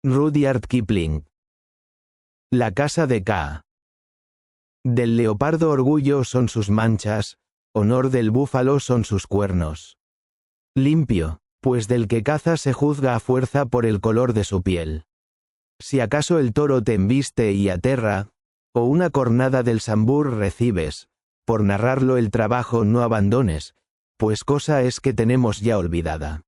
Rudyard Kipling. La casa de K. Del leopardo orgullo son sus manchas, honor del búfalo son sus cuernos. Limpio, pues del que caza se juzga a fuerza por el color de su piel. Si acaso el toro te embiste y aterra, o una cornada del sambur recibes, por narrarlo el trabajo no abandones, pues cosa es que tenemos ya olvidada.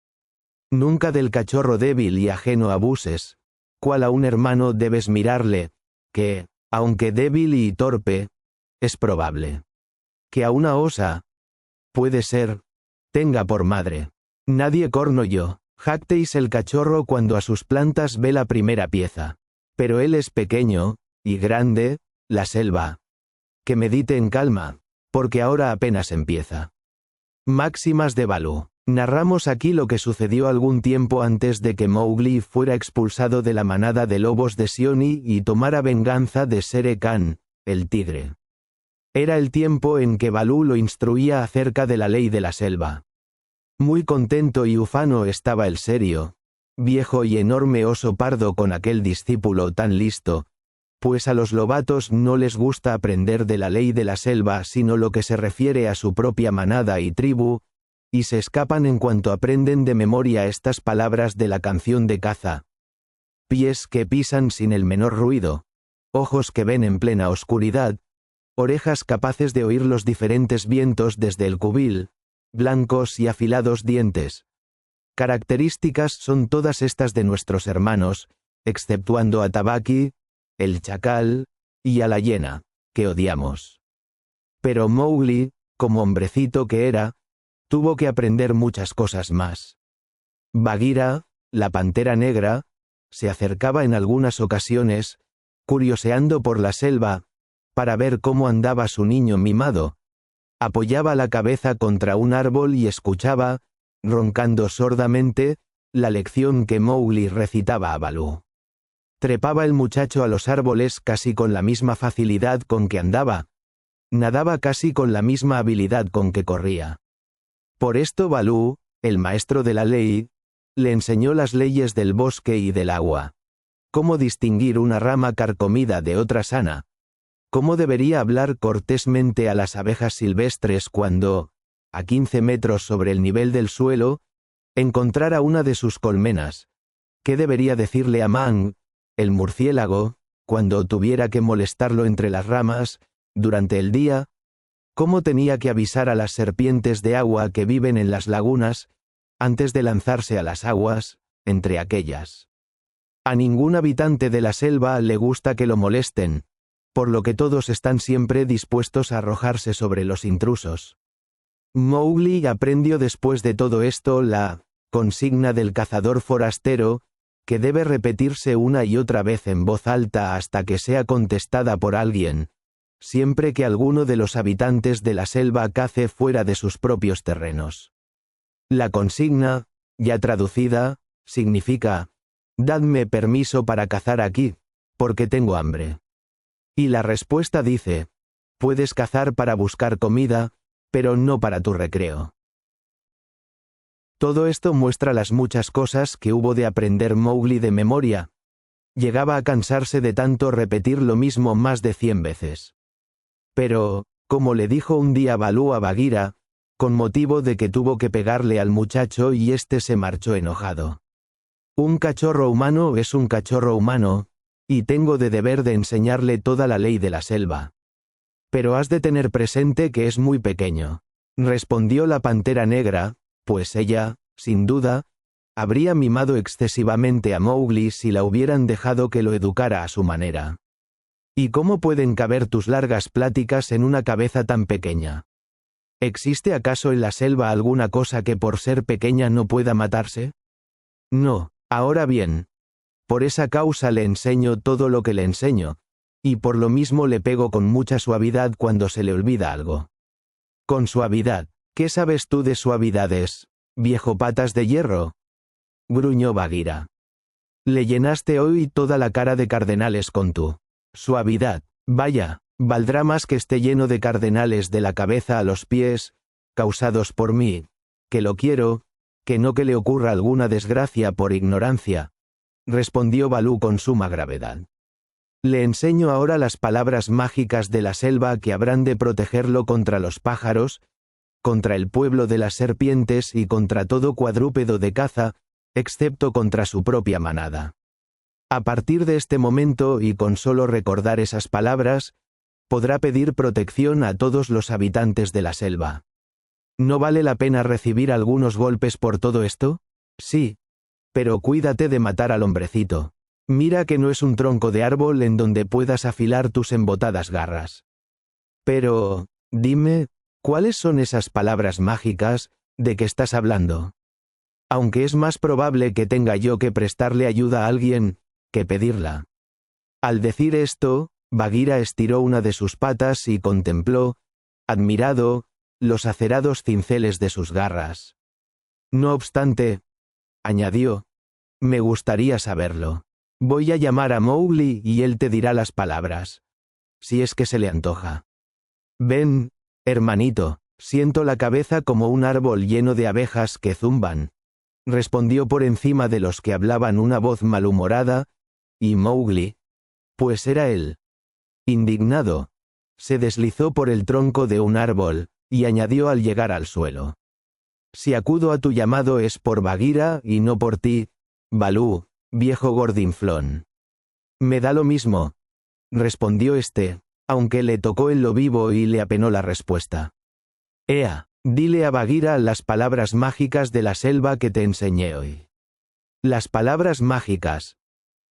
Nunca del cachorro débil y ajeno abuses, cual a un hermano debes mirarle, que, aunque débil y torpe, es probable que a una osa, puede ser, tenga por madre. Nadie corno yo, jactéis el cachorro cuando a sus plantas ve la primera pieza. Pero él es pequeño, y grande, la selva. Que medite en calma, porque ahora apenas empieza. Máximas de Balú. Narramos aquí lo que sucedió algún tiempo antes de que Mowgli fuera expulsado de la manada de lobos de Sioni y tomara venganza de Shere Khan, el tigre. Era el tiempo en que Balú lo instruía acerca de la ley de la selva. Muy contento y ufano estaba el serio, viejo y enorme oso pardo con aquel discípulo tan listo, pues a los lobatos no les gusta aprender de la ley de la selva sino lo que se refiere a su propia manada y tribu, y se escapan en cuanto aprenden de memoria estas palabras de la canción de caza. Pies que pisan sin el menor ruido, ojos que ven en plena oscuridad, orejas capaces de oír los diferentes vientos desde el cubil, blancos y afilados dientes. Características son todas estas de nuestros hermanos, exceptuando a Tabaqui, el chacal, y a la hiena, que odiamos. Pero Mowgli, como hombrecito que era, tuvo que aprender muchas cosas más. Bagheera, la pantera negra, se acercaba en algunas ocasiones, curioseando por la selva, para ver cómo andaba su niño mimado. Apoyaba la cabeza contra un árbol y escuchaba, roncando sordamente, la lección que Mowgli recitaba a Balú. Trepaba el muchacho a los árboles casi con la misma facilidad con que andaba. Nadaba casi con la misma habilidad con que corría. Por esto Balú, el maestro de la ley, le enseñó las leyes del bosque y del agua. Cómo distinguir una rama carcomida de otra sana. Cómo debería hablar cortésmente a las abejas silvestres cuando, a 15 metros sobre el nivel del suelo, encontrara una de sus colmenas. Qué debería decirle a Mang, el murciélago, cuando tuviera que molestarlo entre las ramas, durante el día. Cómo tenía que avisar a las serpientes de agua que viven en las lagunas, antes de lanzarse a las aguas, entre aquellas. A ningún habitante de la selva le gusta que lo molesten, por lo que todos están siempre dispuestos a arrojarse sobre los intrusos. Mowgli aprendió después de todo esto la consigna del cazador forastero, que debe repetirse una y otra vez en voz alta hasta que sea contestada por alguien, siempre que alguno de los habitantes de la selva cace fuera de sus propios terrenos. La consigna, ya traducida, significa: «Dadme permiso para cazar aquí, porque tengo hambre». Y la respuesta dice: «Puedes cazar para buscar comida, pero no para tu recreo». Todo esto muestra las muchas cosas que hubo de aprender Mowgli de memoria. Llegaba a cansarse de tanto repetir lo mismo más de 100 veces. Pero, como le dijo un día Balú a Bagheera, con motivo de que tuvo que pegarle al muchacho y éste se marchó enojado: «Un cachorro humano es un cachorro humano, y tengo de deber de enseñarle toda la ley de la selva. Pero has de tener presente que es muy pequeño», respondió la pantera negra, pues ella, sin duda, habría mimado excesivamente a Mowgli si la hubieran dejado que lo educara a su manera. ¿Y cómo pueden caber tus largas pláticas en una cabeza tan pequeña? ¿Existe acaso en la selva alguna cosa que por ser pequeña no pueda matarse? No, ahora bien. Por esa causa le enseño todo lo que le enseño, y por lo mismo le pego con mucha suavidad cuando se le olvida algo. Con suavidad. ¿Qué sabes tú de suavidades, viejo patas de hierro?, gruñó Bagheera. Le llenaste hoy toda la cara de cardenales con tu suavidad. Vaya, valdrá más que esté lleno de cardenales de la cabeza a los pies, causados por mí, que lo quiero, que no que le ocurra alguna desgracia por ignorancia. respondió Balú con suma gravedad. Le enseño ahora las palabras mágicas de la selva que habrán de protegerlo contra los pájaros, contra el pueblo de las serpientes y contra todo cuadrúpedo de caza, excepto contra su propia manada. A partir de este momento y con solo recordar esas palabras, podrá pedir protección a todos los habitantes de la selva. ¿No vale la pena recibir algunos golpes por todo esto? Sí. Pero cuídate de matar al hombrecito. Mira que no es un tronco de árbol en donde puedas afilar tus embotadas garras. Pero, dime, ¿cuáles son esas palabras mágicas de que estás hablando? Aunque es más probable que tenga yo que prestarle ayuda a alguien que pedirla. Al decir esto, Bagheera estiró una de sus patas y contempló, admirado, los acerados cinceles de sus garras. No obstante, añadió, me gustaría saberlo. Voy a llamar a Mowgli y él te dirá las palabras. Si es que se le antoja. Ven, hermanito, siento la cabeza como un árbol lleno de abejas que zumban. Respondió por encima de los que hablaban una voz malhumorada, y Mowgli, pues era él, indignado, se deslizó por el tronco de un árbol, y añadió al llegar al suelo. Si acudo a tu llamado es por Bagheera y no por ti, Balú, viejo gordinflón. Me da lo mismo, respondió este, aunque le tocó en lo vivo y le apenó la respuesta. Ea, dile a Bagheera las palabras mágicas de la selva que te enseñé hoy. Las palabras mágicas.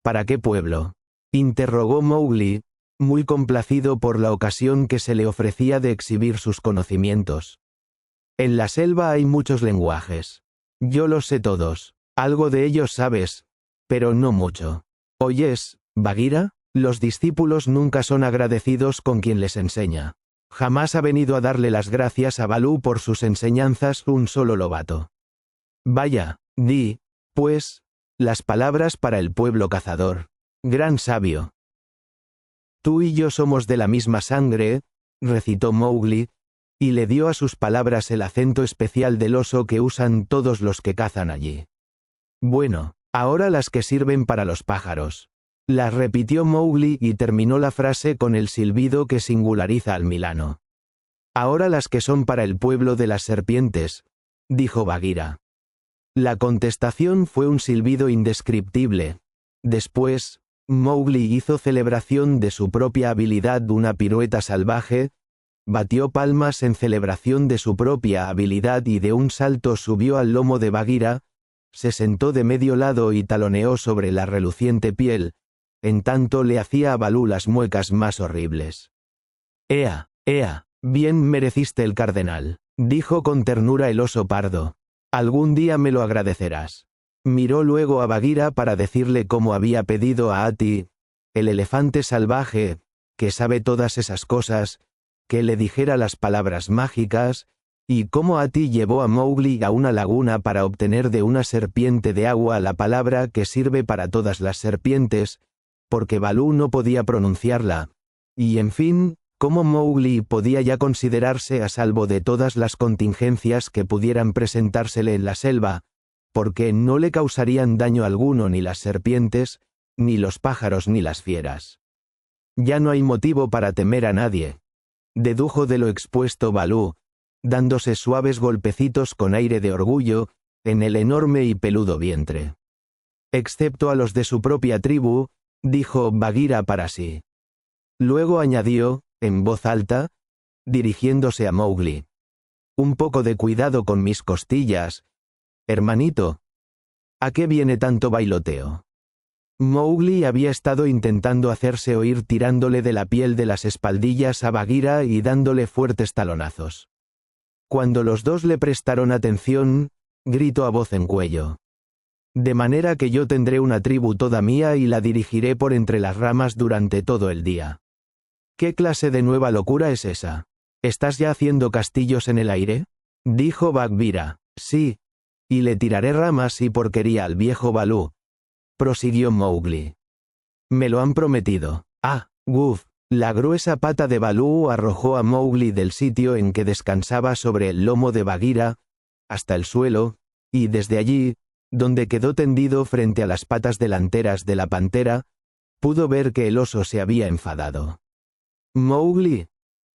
¿Para qué pueblo? Interrogó Mowgli, muy complacido por la ocasión que se le ofrecía de exhibir sus conocimientos. En la selva hay muchos lenguajes. Yo los sé todos, algo de ellos sabes, pero no mucho. ¿Oyes, Bagheera? Los discípulos nunca son agradecidos con quien les enseña. Jamás ha venido a darle las gracias a Balú por sus enseñanzas un solo lobato. Vaya, di, pues, las palabras para el pueblo cazador. Gran sabio. Tú y yo somos de la misma sangre, recitó Mowgli, y le dio a sus palabras el acento especial del oso que usan todos los que cazan allí. Bueno, ahora las que sirven para los pájaros. Las repitió Mowgli y terminó la frase con el silbido que singulariza al milano. Ahora las que son para el pueblo de las serpientes, dijo Bagheera. La contestación fue un silbido indescriptible. Después, Mowgli hizo celebración de su propia habilidad una pirueta salvaje, batió palmas en celebración de su propia habilidad y de un salto subió al lomo de Bagheera, se sentó de medio lado y taloneó sobre la reluciente piel, en tanto le hacía a Balú las muecas más horribles. Ea, ea, bien mereciste el cardenal, dijo con ternura el oso pardo. Algún día me lo agradecerás. Miró luego a Bagheera para decirle cómo había pedido a Ati, el elefante salvaje, que sabe todas esas cosas, que le dijera las palabras mágicas, y cómo Ati llevó a Mowgli a una laguna para obtener de una serpiente de agua la palabra que sirve para todas las serpientes, porque Balú no podía pronunciarla, y en fin, cómo Mowgli podía ya considerarse a salvo de todas las contingencias que pudieran presentársele en la selva, porque no le causarían daño alguno ni las serpientes, ni los pájaros ni las fieras. Ya no hay motivo para temer a nadie, dedujo de lo expuesto Balú, dándose suaves golpecitos con aire de orgullo, en el enorme y peludo vientre. Excepto a los de su propia tribu, dijo Bagheera para sí. Luego añadió, en voz alta, dirigiéndose a Mowgli. Un poco de cuidado con mis costillas, hermanito. ¿A qué viene tanto bailoteo? Mowgli había estado intentando hacerse oír tirándole de la piel de las espaldillas a Bagheera y dándole fuertes talonazos. Cuando los dos le prestaron atención, gritó a voz en cuello. De manera que yo tendré una tribu toda mía y la dirigiré por entre las ramas durante todo el día. ¿Qué clase de nueva locura es esa? ¿Estás ya haciendo castillos en el aire? Dijo Bagheera. Sí. Y le tiraré ramas y porquería al viejo Balú, prosiguió Mowgli. Me lo han prometido. Ah, Guf. La gruesa pata de Balú arrojó a Mowgli del sitio en que descansaba sobre el lomo de Bagheera, hasta el suelo, y desde allí, donde quedó tendido frente a las patas delanteras de la pantera, pudo ver que el oso se había enfadado. «Mowgli»,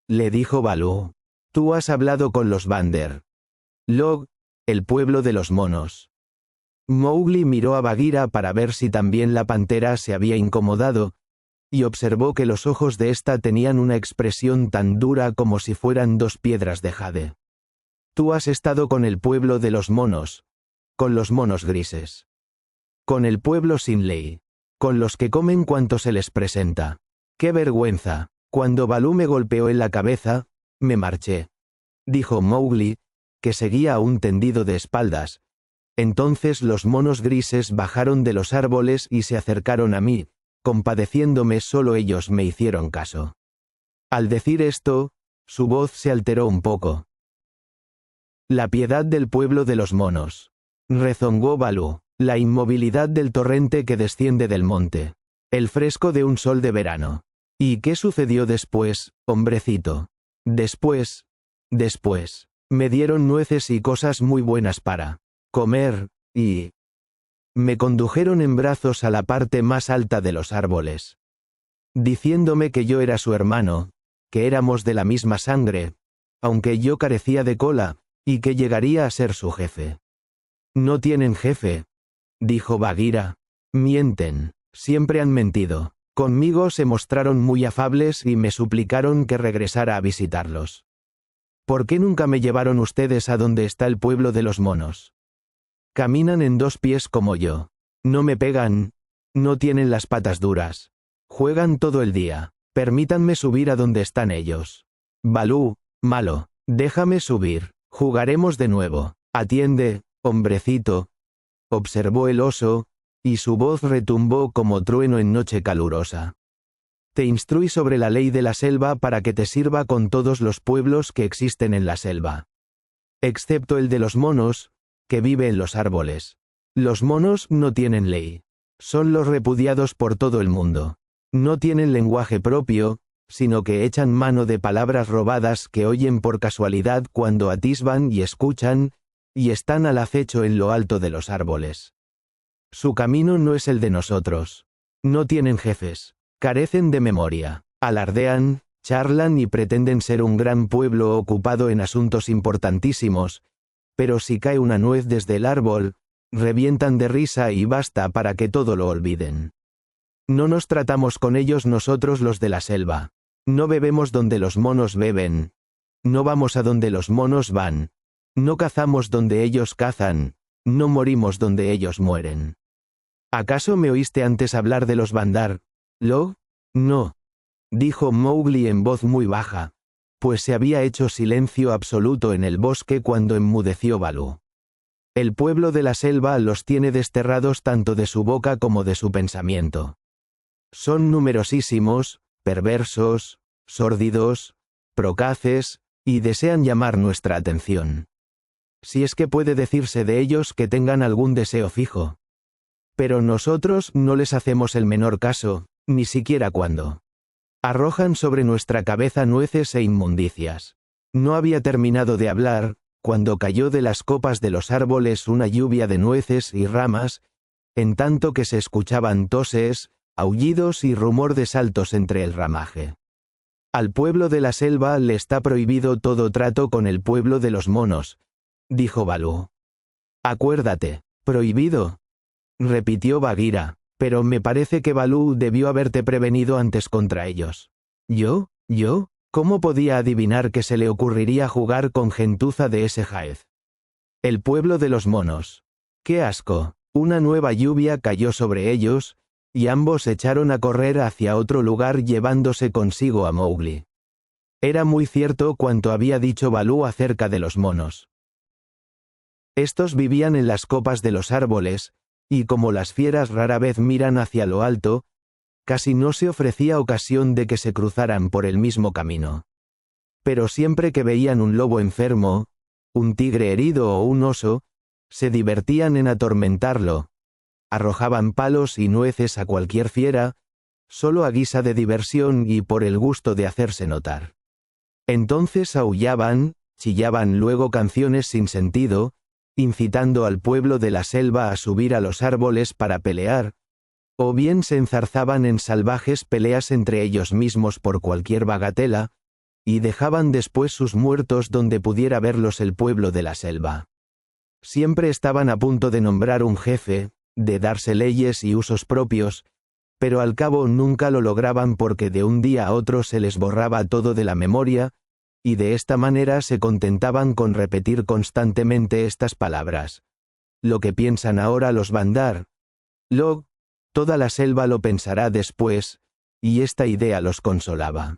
le dijo Baloo, «tú has hablado con los Bander Log, el pueblo de los monos». Mowgli miró a Bagheera para ver si también la pantera se había incomodado, y observó que los ojos de ésta tenían una expresión tan dura como si fueran dos piedras de jade. «Tú has estado con el pueblo de los monos, con los monos grises. Con el pueblo sin ley. Con los que comen cuanto se les presenta. ¡Qué vergüenza! Cuando Baloo me golpeó en la cabeza, me marché», dijo Mowgli, que seguía aún tendido de espaldas. Entonces los monos grises bajaron de los árboles y se acercaron a mí, compadeciéndome. Solo ellos me hicieron caso. Al decir esto, su voz se alteró un poco. «La piedad del pueblo de los monos», rezongó Baloo, «la inmovilidad del torrente que desciende del monte. El fresco de un sol de verano. ¿Y qué sucedió después, hombrecito? Después, me dieron nueces y cosas muy buenas para comer, y me condujeron en brazos a la parte más alta de los árboles, diciéndome que yo era su hermano, que éramos de la misma sangre, aunque yo carecía de cola, y que llegaría a ser su jefe». «No tienen jefe», dijo Bagheera. «Mienten, siempre han mentido. Conmigo se mostraron muy afables y me suplicaron que regresara a visitarlos. ¿Por qué nunca me llevaron ustedes a donde está el pueblo de los monos? Caminan en dos pies como yo. No me pegan, no tienen las patas duras. Juegan todo el día. Permítanme subir a donde están ellos. Baloo, malo, déjame subir, jugaremos de nuevo. Atiende, hombrecito», observó el oso, y su voz retumbó como trueno en noche calurosa. «Te instruí sobre la ley de la selva para que te sirva con todos los pueblos que existen en la selva. Excepto el de los monos, que vive en los árboles. Los monos no tienen ley. Son los repudiados por todo el mundo. No tienen lenguaje propio, sino que echan mano de palabras robadas que oyen por casualidad cuando atisban y escuchan, y están al acecho en lo alto de los árboles. Su camino no es el de nosotros. No tienen jefes, carecen de memoria, alardean, charlan y pretenden ser un gran pueblo ocupado en asuntos importantísimos, pero si cae una nuez desde el árbol, revientan de risa y basta para que todo lo olviden. No nos tratamos con ellos nosotros los de la selva. No bebemos donde los monos beben. No vamos a donde los monos van. No cazamos donde ellos cazan. No morimos donde ellos mueren. ¿Acaso me oíste antes hablar de los Bandar Log? No, dijo Mowgli en voz muy baja, pues se había hecho silencio absoluto en el bosque cuando enmudeció Baloo. El pueblo de la selva los tiene desterrados tanto de su boca como de su pensamiento. Son numerosísimos, perversos, sórdidos, procaces, y desean llamar nuestra atención. Si es que puede decirse de ellos que tengan algún deseo fijo. Pero nosotros no les hacemos el menor caso, ni siquiera cuando arrojan sobre nuestra cabeza nueces e inmundicias. No había terminado de hablar, cuando cayó de las copas de los árboles una lluvia de nueces y ramas, en tanto que se escuchaban toses, aullidos y rumor de saltos entre el ramaje. Al pueblo de la selva le está prohibido todo trato con el pueblo de los monos, dijo Baloo. Acuérdate, prohibido, repitió Bagheera, pero me parece que Baloo debió haberte prevenido antes contra ellos. ¿Yo? ¿Cómo podía adivinar que se le ocurriría jugar con gentuza de ese jaez? El pueblo de los monos. ¡Qué asco! Una nueva lluvia cayó sobre ellos, y ambos echaron a correr hacia otro lugar llevándose consigo a Mowgli. Era muy cierto cuanto había dicho Baloo acerca de los monos. Estos vivían en las copas de los árboles, y como las fieras rara vez miran hacia lo alto, casi no se ofrecía ocasión de que se cruzaran por el mismo camino. Pero siempre que veían un lobo enfermo, un tigre herido o un oso, se divertían en atormentarlo. Arrojaban palos y nueces a cualquier fiera, solo a guisa de diversión y por el gusto de hacerse notar. Entonces aullaban, chillaban luego canciones sin sentido, incitando al pueblo de la selva a subir a los árboles para pelear, o bien se enzarzaban en salvajes peleas entre ellos mismos por cualquier bagatela, y dejaban después sus muertos donde pudiera verlos el pueblo de la selva. Siempre estaban a punto de nombrar un jefe, de darse leyes y usos propios, pero al cabo nunca lo lograban porque de un día a otro se les borraba todo de la memoria, y de esta manera se contentaban con repetir constantemente estas palabras. Lo que piensan ahora los Bandar, toda la selva lo pensará después, y esta idea los consolaba.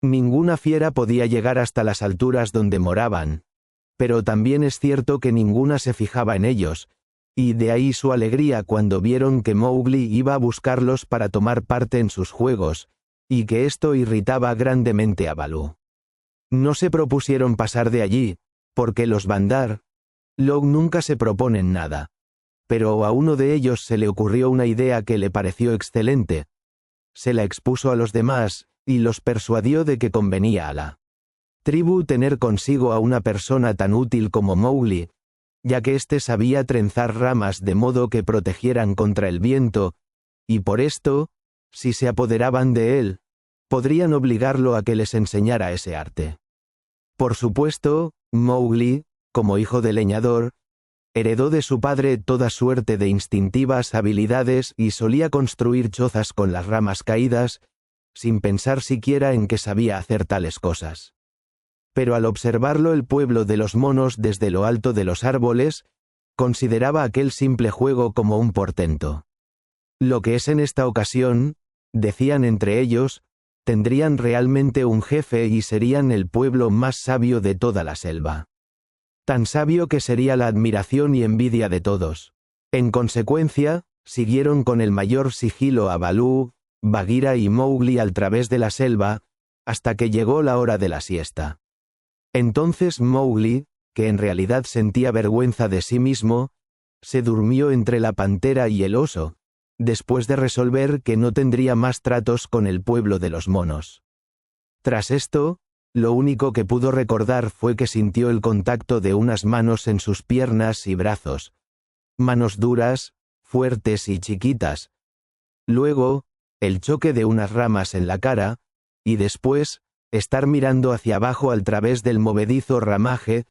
Ninguna fiera podía llegar hasta las alturas donde moraban, pero también es cierto que ninguna se fijaba en ellos, y de ahí su alegría cuando vieron que Mowgli iba a buscarlos para tomar parte en sus juegos, y que esto irritaba grandemente a Baloo. No se propusieron pasar de allí, porque los Bandar, nunca se proponen nada. Pero a uno de ellos se le ocurrió una idea que le pareció excelente. Se la expuso a los demás, y los persuadió de que convenía a la tribu tener consigo a una persona tan útil como Mowgli, ya que éste sabía trenzar ramas de modo que protegieran contra el viento, y por esto, si se apoderaban de él, podrían obligarlo a que les enseñara ese arte. Por supuesto, Mowgli, como hijo de leñador, heredó de su padre toda suerte de instintivas habilidades y solía construir chozas con las ramas caídas, sin pensar siquiera en que sabía hacer tales cosas. Pero al observarlo el pueblo de los monos desde lo alto de los árboles, consideraba aquel simple juego como un portento. Lo que es en esta ocasión, decían entre ellos, tendrían realmente un jefe y serían el pueblo más sabio de toda la selva. Tan sabio que sería la admiración y envidia de todos. En consecuencia, siguieron con el mayor sigilo a Baloo, Bagheera y Mowgli al través de la selva, hasta que llegó la hora de la siesta. Entonces Mowgli, que en realidad sentía vergüenza de sí mismo, se durmió entre la pantera y el oso, después de resolver que no tendría más tratos con el pueblo de los monos. Tras esto, lo único que pudo recordar fue que sintió el contacto de unas manos en sus piernas y brazos, manos duras, fuertes y chiquitas. Luego, el choque de unas ramas en la cara, y después, estar mirando hacia abajo al través del movedizo ramaje,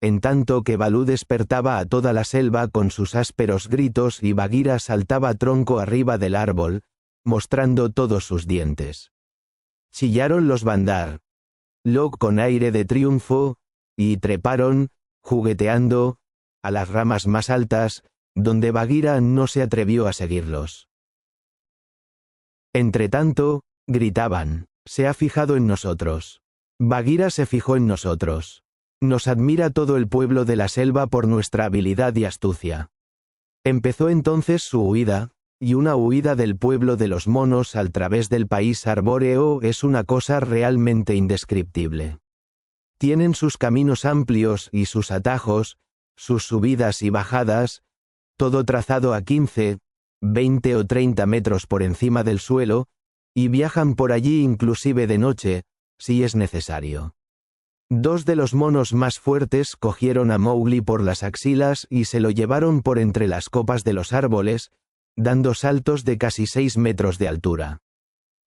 en tanto que Baloo despertaba a toda la selva con sus ásperos gritos y Bagheera saltaba tronco arriba del árbol, mostrando todos sus dientes. Chillaron los Bandar, con aire de triunfo, y treparon, jugueteando, a las ramas más altas, donde Bagheera no se atrevió a seguirlos. Entretanto, gritaban, «Se ha fijado en nosotros». Bagheera se fijó en nosotros. Nos admira todo el pueblo de la selva por nuestra habilidad y astucia. Empezó entonces su huida, y una huida del pueblo de los monos al través del país arbóreo es una cosa realmente indescriptible. Tienen sus caminos amplios y sus atajos, sus subidas y bajadas, todo trazado a 15, 20 o 30 metros por encima del suelo, y viajan por allí inclusive de noche, si es necesario. Dos de los monos más fuertes cogieron a Mowgli por las axilas y se lo llevaron por entre las copas de los árboles, dando saltos de casi 6 metros de altura.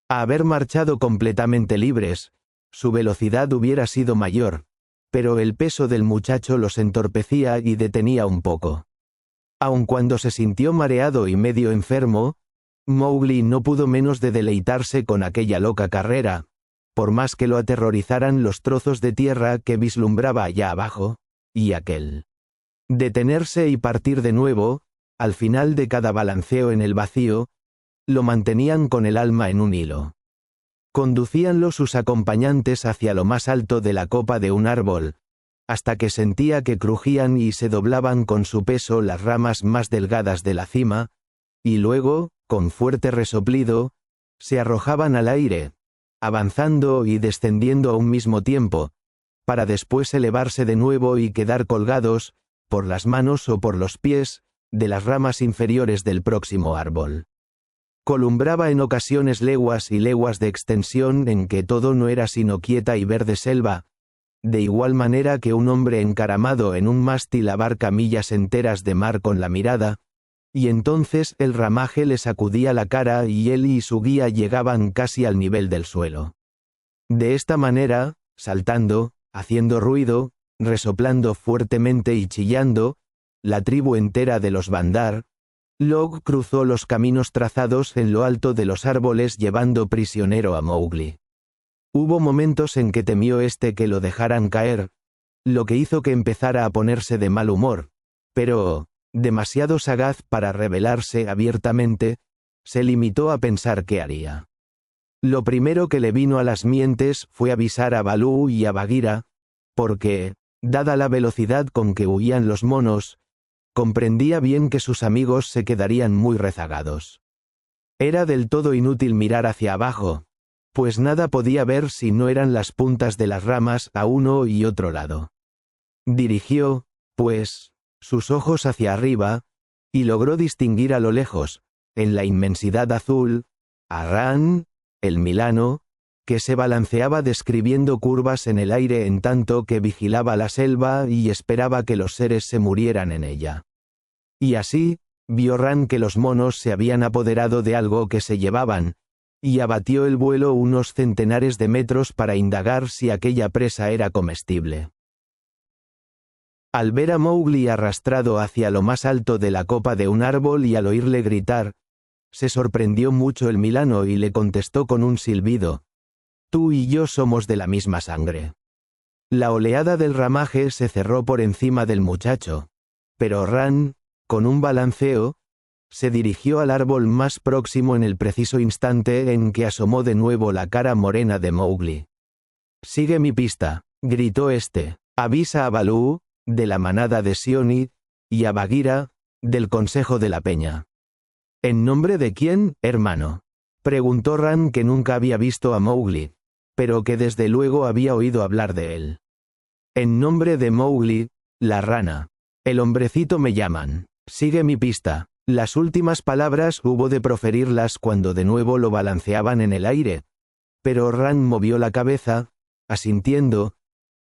A haber marchado completamente libres, su velocidad hubiera sido mayor, pero el peso del muchacho los entorpecía y detenía un poco. Aun cuando se sintió mareado y medio enfermo, Mowgli no pudo menos de deleitarse con aquella loca carrera, por más que lo aterrorizaran los trozos de tierra que vislumbraba allá abajo, y aquel detenerse y partir de nuevo, al final de cada balanceo en el vacío, lo mantenían con el alma en un hilo. Conducíanlo sus acompañantes hacia lo más alto de la copa de un árbol, hasta que sentía que crujían y se doblaban con su peso las ramas más delgadas de la cima, y luego, con fuerte resoplido, se arrojaban al aire, avanzando y descendiendo a un mismo tiempo, para después elevarse de nuevo y quedar colgados, por las manos o por los pies, de las ramas inferiores del próximo árbol. Columbraba en ocasiones leguas y leguas de extensión en que todo no era sino quieta y verde selva, de igual manera que un hombre encaramado en un mástil abarca millas enteras de mar con la mirada, y entonces el ramaje le sacudía la cara y él y su guía llegaban casi al nivel del suelo. De esta manera, saltando, haciendo ruido, resoplando fuertemente y chillando, la tribu entera de los Bandar, Log cruzó los caminos trazados en lo alto de los árboles llevando prisionero a Mowgli. Hubo momentos en que temió que lo dejaran caer, lo que hizo que empezara a ponerse de mal humor, pero, demasiado sagaz para rebelarse abiertamente, se limitó a pensar qué haría. Lo primero que le vino a las mientes fue avisar a Baloo y a Bagheera, porque, dada la velocidad con que huían los monos, comprendía bien que sus amigos se quedarían muy rezagados. Era del todo inútil mirar hacia abajo, pues nada podía ver si no eran las puntas de las ramas a uno y otro lado. Dirigió, pues, sus ojos hacia arriba, y logró distinguir a lo lejos, en la inmensidad azul, a Ran, el Milano, que se balanceaba describiendo curvas en el aire en tanto que vigilaba la selva y esperaba que los seres se murieran en ella. Y así, vio Ran que los monos se habían apoderado de algo que se llevaban, y abatió el vuelo unos centenares de metros para indagar si aquella presa era comestible. Al ver a Mowgli arrastrado hacia lo más alto de la copa de un árbol y al oírle gritar, se sorprendió mucho el Milano y le contestó con un silbido: «Tú y yo somos de la misma sangre». La oleada del ramaje se cerró por encima del muchacho, pero Ran, con un balanceo, se dirigió al árbol más próximo en el preciso instante en que asomó de nuevo la cara morena de Mowgli. «Sigue mi pista», gritó «avisa a Baloo, de la manada de Sioni, y a Bagheera, del Consejo de la Peña». «¿En nombre de quién, hermano?», preguntó Ran, que nunca había visto a Mowgli, pero que desde luego había oído hablar de él. «En nombre de Mowgli, la rana. El hombrecito me llaman. Sigue mi pista». Las últimas palabras hubo de proferirlas cuando de nuevo lo balanceaban en el aire, pero Ran movió la cabeza, asintiendo,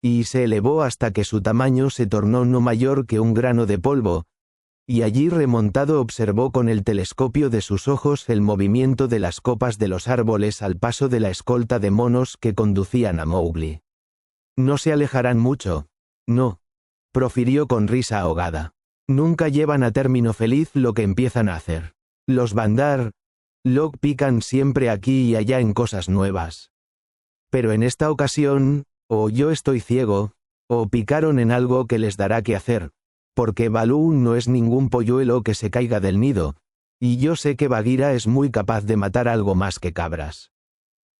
y se elevó hasta que su tamaño se tornó no mayor que un grano de polvo, y allí remontado observó con el telescopio de sus ojos el movimiento de las copas de los árboles al paso de la escolta de monos que conducían a Mowgli. «No se alejarán mucho. No», profirió con risa ahogada. «Nunca llevan a término feliz lo que empiezan a hacer. Los Bandar Log pican siempre aquí y allá en cosas nuevas. Pero en esta ocasión, o yo estoy ciego, o picaron en algo que les dará que hacer, porque Baloo no es ningún polluelo que se caiga del nido, y yo sé que Bagheera es muy capaz de matar algo más que cabras».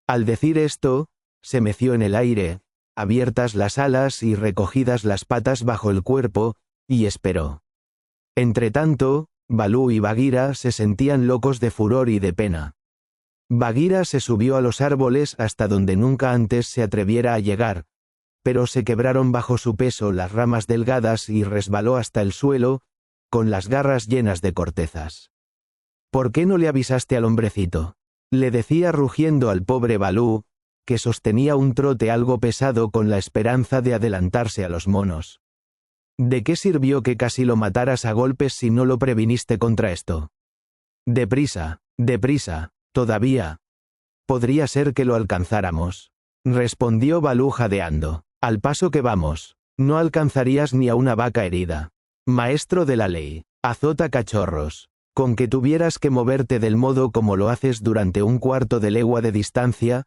Al decir esto, se meció en el aire, abiertas las alas y recogidas las patas bajo el cuerpo, y esperó. Entretanto, Baloo y Bagheera se sentían locos de furor y de pena. Bagheera se subió a los árboles hasta donde nunca antes se atreviera a llegar, pero se quebraron bajo su peso las ramas delgadas y resbaló hasta el suelo, con las garras llenas de cortezas. «¿Por qué no le avisaste al hombrecito?», le decía rugiendo al pobre Baloo, que sostenía un trote algo pesado con la esperanza de adelantarse a los monos. «¿De qué sirvió que casi lo mataras a golpes si no lo previniste contra esto?» Deprisa, todavía. Podría ser que lo alcanzáramos», respondió Baloo jadeando. «Al paso que vamos, no alcanzarías ni a una vaca herida. Maestro de la ley, azota cachorros. Con que tuvieras que moverte del modo como lo haces durante un cuarto de legua de distancia,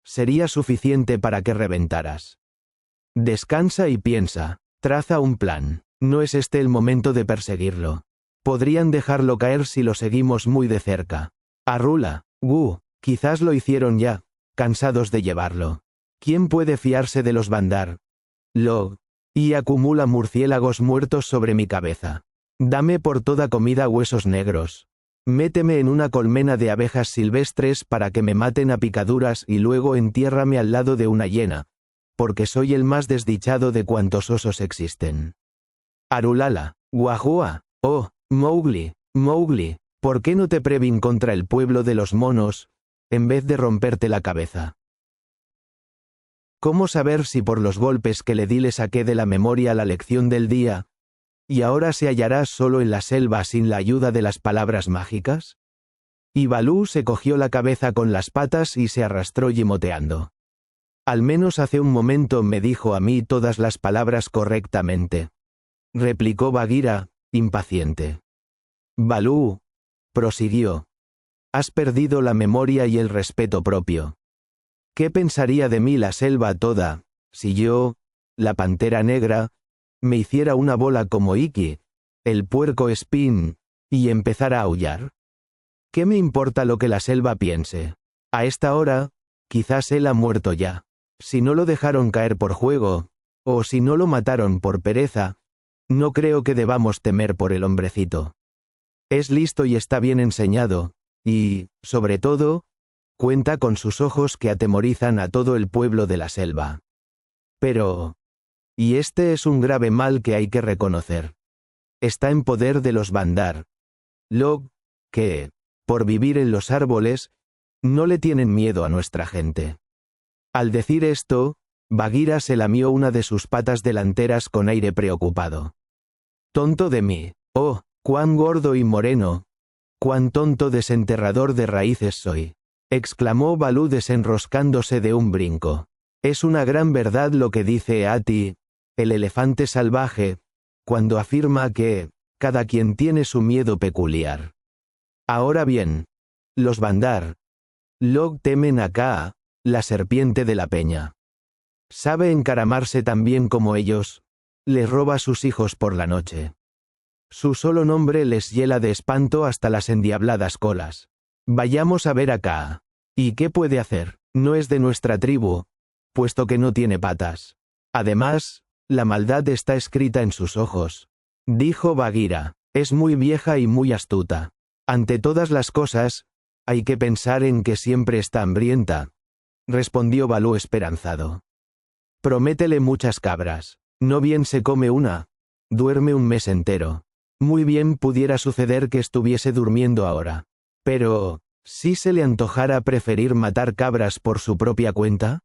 sería suficiente para que reventaras. Descansa y piensa. Traza un plan. No es este el momento de perseguirlo. Podrían dejarlo caer si lo seguimos muy de cerca. Arrula, Gu, quizás lo hicieron ya, cansados de llevarlo. ¿Quién puede fiarse de los Bandar Log? Y acumula murciélagos muertos sobre mi cabeza. Dame por toda comida huesos negros. Méteme en una colmena de abejas silvestres para que me maten a picaduras y luego entiérrame al lado de una hiena, porque soy el más desdichado de cuantos osos existen. Arulala, Guajua, oh, Mowgli, ¿por qué no te previn contra el pueblo de los monos, en vez de romperte la cabeza? ¿Cómo saber si por los golpes que le di le saqué de la memoria la lección del día, y ahora se hallará solo en la selva sin la ayuda de las palabras mágicas? Y Balú se cogió la cabeza con las patas y se arrastró gimoteando. Al menos hace un momento me dijo a mí todas las palabras correctamente, replicó Bagheera, impaciente. Balú, prosiguió, has perdido la memoria y el respeto propio. ¿Qué pensaría de mí la selva toda, si yo, la pantera negra, me hiciera una bola como Iki, el puerco espín, y empezara a aullar? ¿Qué me importa lo que la selva piense? A esta hora, quizás él ha muerto ya. Si no lo dejaron caer por juego, o si no lo mataron por pereza, no creo que debamos temer por el hombrecito. Es listo y está bien enseñado, y, sobre todo, cuenta con sus ojos que atemorizan a todo el pueblo de la selva. Pero, y este es un grave mal que hay que reconocer, está en poder de los Bandar, que, por vivir en los árboles, no le tienen miedo a nuestra gente. Al decir esto, Bagheera se lamió una de sus patas delanteras con aire preocupado. Tonto de mí, oh, cuán gordo y moreno, cuán tonto desenterrador de raíces soy, exclamó Balú desenroscándose de un brinco. Es una gran verdad lo que dice Ati, el elefante salvaje, cuando afirma que, cada quien tiene su miedo peculiar. Ahora bien, los Bandar, temen a Kaa, la serpiente de la peña. Sabe encaramarse tan bien como ellos, les roba sus hijos por la noche. Su solo nombre les hiela de espanto hasta las endiabladas colas. Vayamos a ver a Kaa. ¿Y qué puede hacer? No es de nuestra tribu, puesto que no tiene patas. Además, la maldad está escrita en sus ojos, dijo Bagheera. Es muy vieja y muy astuta. Ante todas las cosas, hay que pensar en que siempre está hambrienta, respondió Balú esperanzado. Prométele muchas cabras. No bien se come una, duerme un mes entero. Muy bien pudiera suceder que estuviese durmiendo ahora. Pero, ¿si se le antojara preferir matar cabras por su propia cuenta?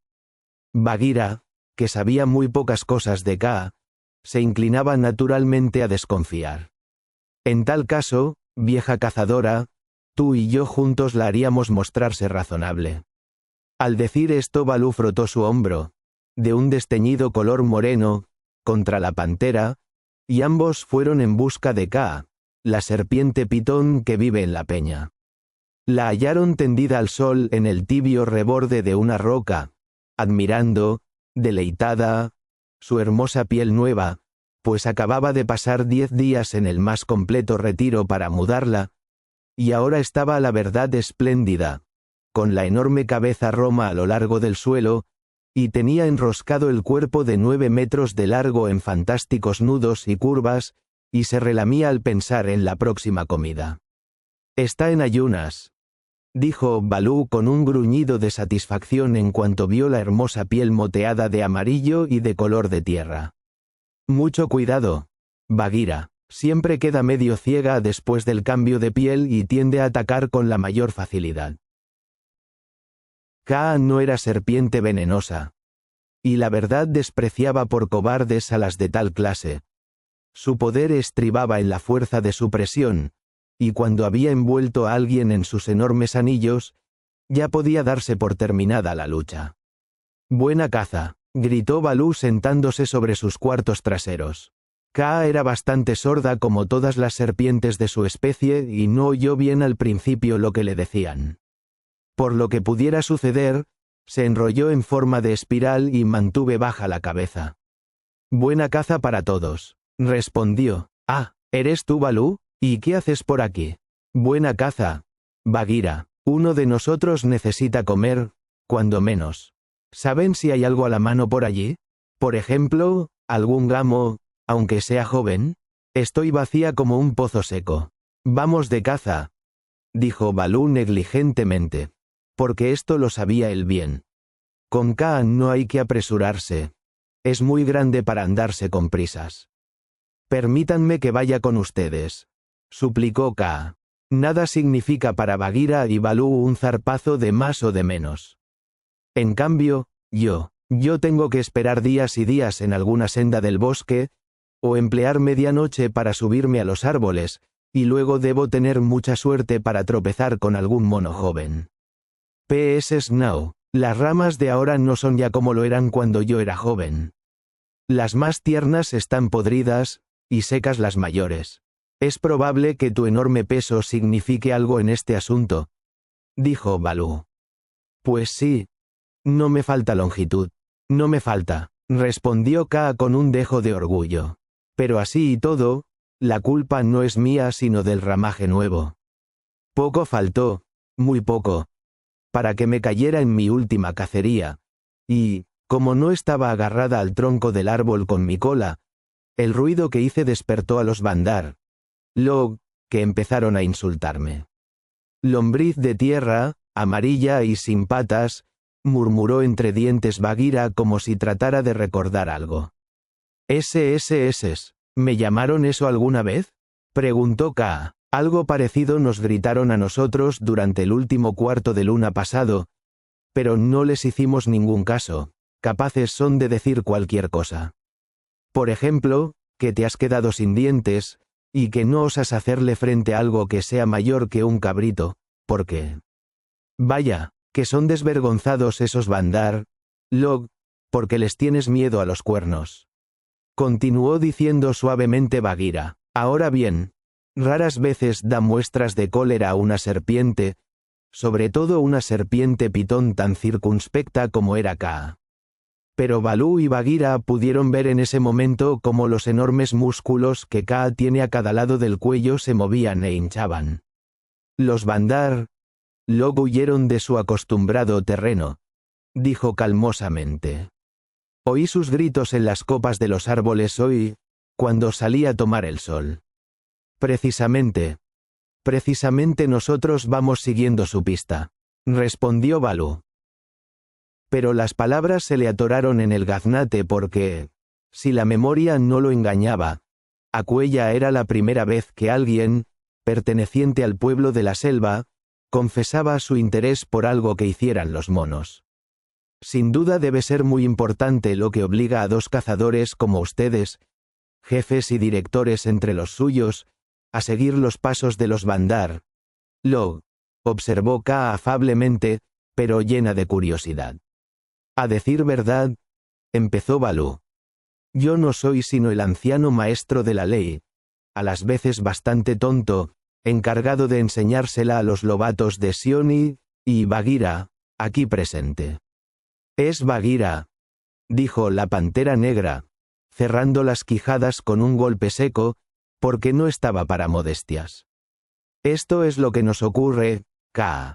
Bagheera, que sabía muy pocas cosas de Kaa, se inclinaba naturalmente a desconfiar. En tal caso, vieja cazadora, tú y yo juntos la haríamos mostrarse razonable. Al decir esto Balú frotó su hombro, de un desteñido color moreno, contra la pantera, y ambos fueron en busca de Kaa, la serpiente pitón que vive en la peña. La hallaron tendida al sol en el tibio reborde de una roca, admirando, deleitada, su hermosa piel nueva, pues acababa de pasar 10 días en el más completo retiro para mudarla, y ahora estaba a la verdad espléndida, con la enorme cabeza roma a lo largo del suelo, y tenía enroscado el cuerpo de 9 metros de largo en fantásticos nudos y curvas, y se relamía al pensar en la próxima comida. Está en ayunas, dijo Balú con un gruñido de satisfacción en cuanto vio la hermosa piel moteada de amarillo y de color de tierra. Mucho cuidado, Bagheera, siempre queda medio ciega después del cambio de piel y tiende a atacar con la mayor facilidad. Kaa no era serpiente venenosa. Y la verdad despreciaba por cobardes a las de tal clase. Su poder estribaba en la fuerza de su presión, y cuando había envuelto a alguien en sus enormes anillos, ya podía darse por terminada la lucha. Buena caza, gritó Balú sentándose sobre sus cuartos traseros. Kaa era bastante sorda como todas las serpientes de su especie y no oyó bien al principio lo que le decían. Por lo que pudiera suceder, se enrolló en forma de espiral y mantuve baja la cabeza. Buena caza para todos, respondió. Ah, ¿eres tú Balú? ¿Y qué haces por aquí? Buena caza, Bagheera. Uno de nosotros necesita comer, cuando menos. ¿Saben si hay algo a la mano por allí? Por ejemplo, algún gamo, aunque sea joven. Estoy vacía como un pozo seco. Vamos de caza, dijo Balú negligentemente, porque esto lo sabía él bien. Con Kaa no hay que apresurarse. Es muy grande para andarse con prisas. Permítanme que vaya con ustedes, suplicó Kaa. Nada significa para Bagheera y Balú un zarpazo de más o de menos. En cambio, yo, Yo tengo que esperar días y días en alguna senda del bosque, o emplear medianoche para subirme a los árboles, y luego debo tener mucha suerte para tropezar con algún mono joven. P.S. Snow, las ramas de ahora no son ya como lo eran cuando yo era joven. Las más tiernas están podridas, y secas las mayores. Es probable que tu enorme peso signifique algo en este asunto, dijo Baloo. Pues sí. No me falta longitud. No me falta, respondió Kaa con un dejo de orgullo. Pero así y todo, la culpa no es mía sino del ramaje nuevo. Poco faltó, muy poco, para que me cayera en mi última cacería, y, como no estaba agarrada al tronco del árbol con mi cola, el ruido que hice despertó a los Bandar, que empezaron a insultarme. Lombriz de tierra, amarilla y sin patas, murmuró entre dientes Bagheera como si tratara de recordar algo. ¿Me llamaron eso alguna vez? Preguntó Kaa. Algo parecido nos gritaron a nosotros durante el último cuarto de luna pasado, pero no les hicimos ningún caso, capaces son de decir cualquier cosa. Por ejemplo, que te has quedado sin dientes, y que no osas hacerle frente a algo que sea mayor que un cabrito, porque... Vaya, que son desvergonzados esos Bandar, porque les tienes miedo a los cuernos. Continuó diciendo suavemente Bagheera. Ahora bien, raras veces da muestras de cólera a una serpiente, sobre todo una serpiente pitón tan circunspecta como era Kaa. Pero Baloo y Bagheera pudieron ver en ese momento cómo los enormes músculos que Kaa tiene a cada lado del cuello se movían e hinchaban. Los Bandar, huyeron de su acostumbrado terreno, dijo calmosamente. Oí sus gritos en las copas de los árboles hoy, cuando salí a tomar el sol. Precisamente nosotros vamos siguiendo su pista, respondió Baloo. Pero las palabras se le atoraron en el gaznate porque, si la memoria no lo engañaba, aquella era la primera vez que alguien, perteneciente al pueblo de la selva, confesaba su interés por algo que hicieran los monos. Sin duda debe ser muy importante lo que obliga a dos cazadores como ustedes, jefes y directores entre los suyos, a seguir los pasos de los Bandar, observó Kaa afablemente, pero llena de curiosidad. A decir verdad, empezó Baloo. Yo no soy sino el anciano maestro de la ley, a las veces bastante tonto, encargado de enseñársela a los lobatos de Sioni y Bagheera, aquí presente. Es Bagheera, dijo la pantera negra, cerrando las quijadas con un golpe seco, porque no estaba para modestias. Esto es lo que nos ocurre, Kaa.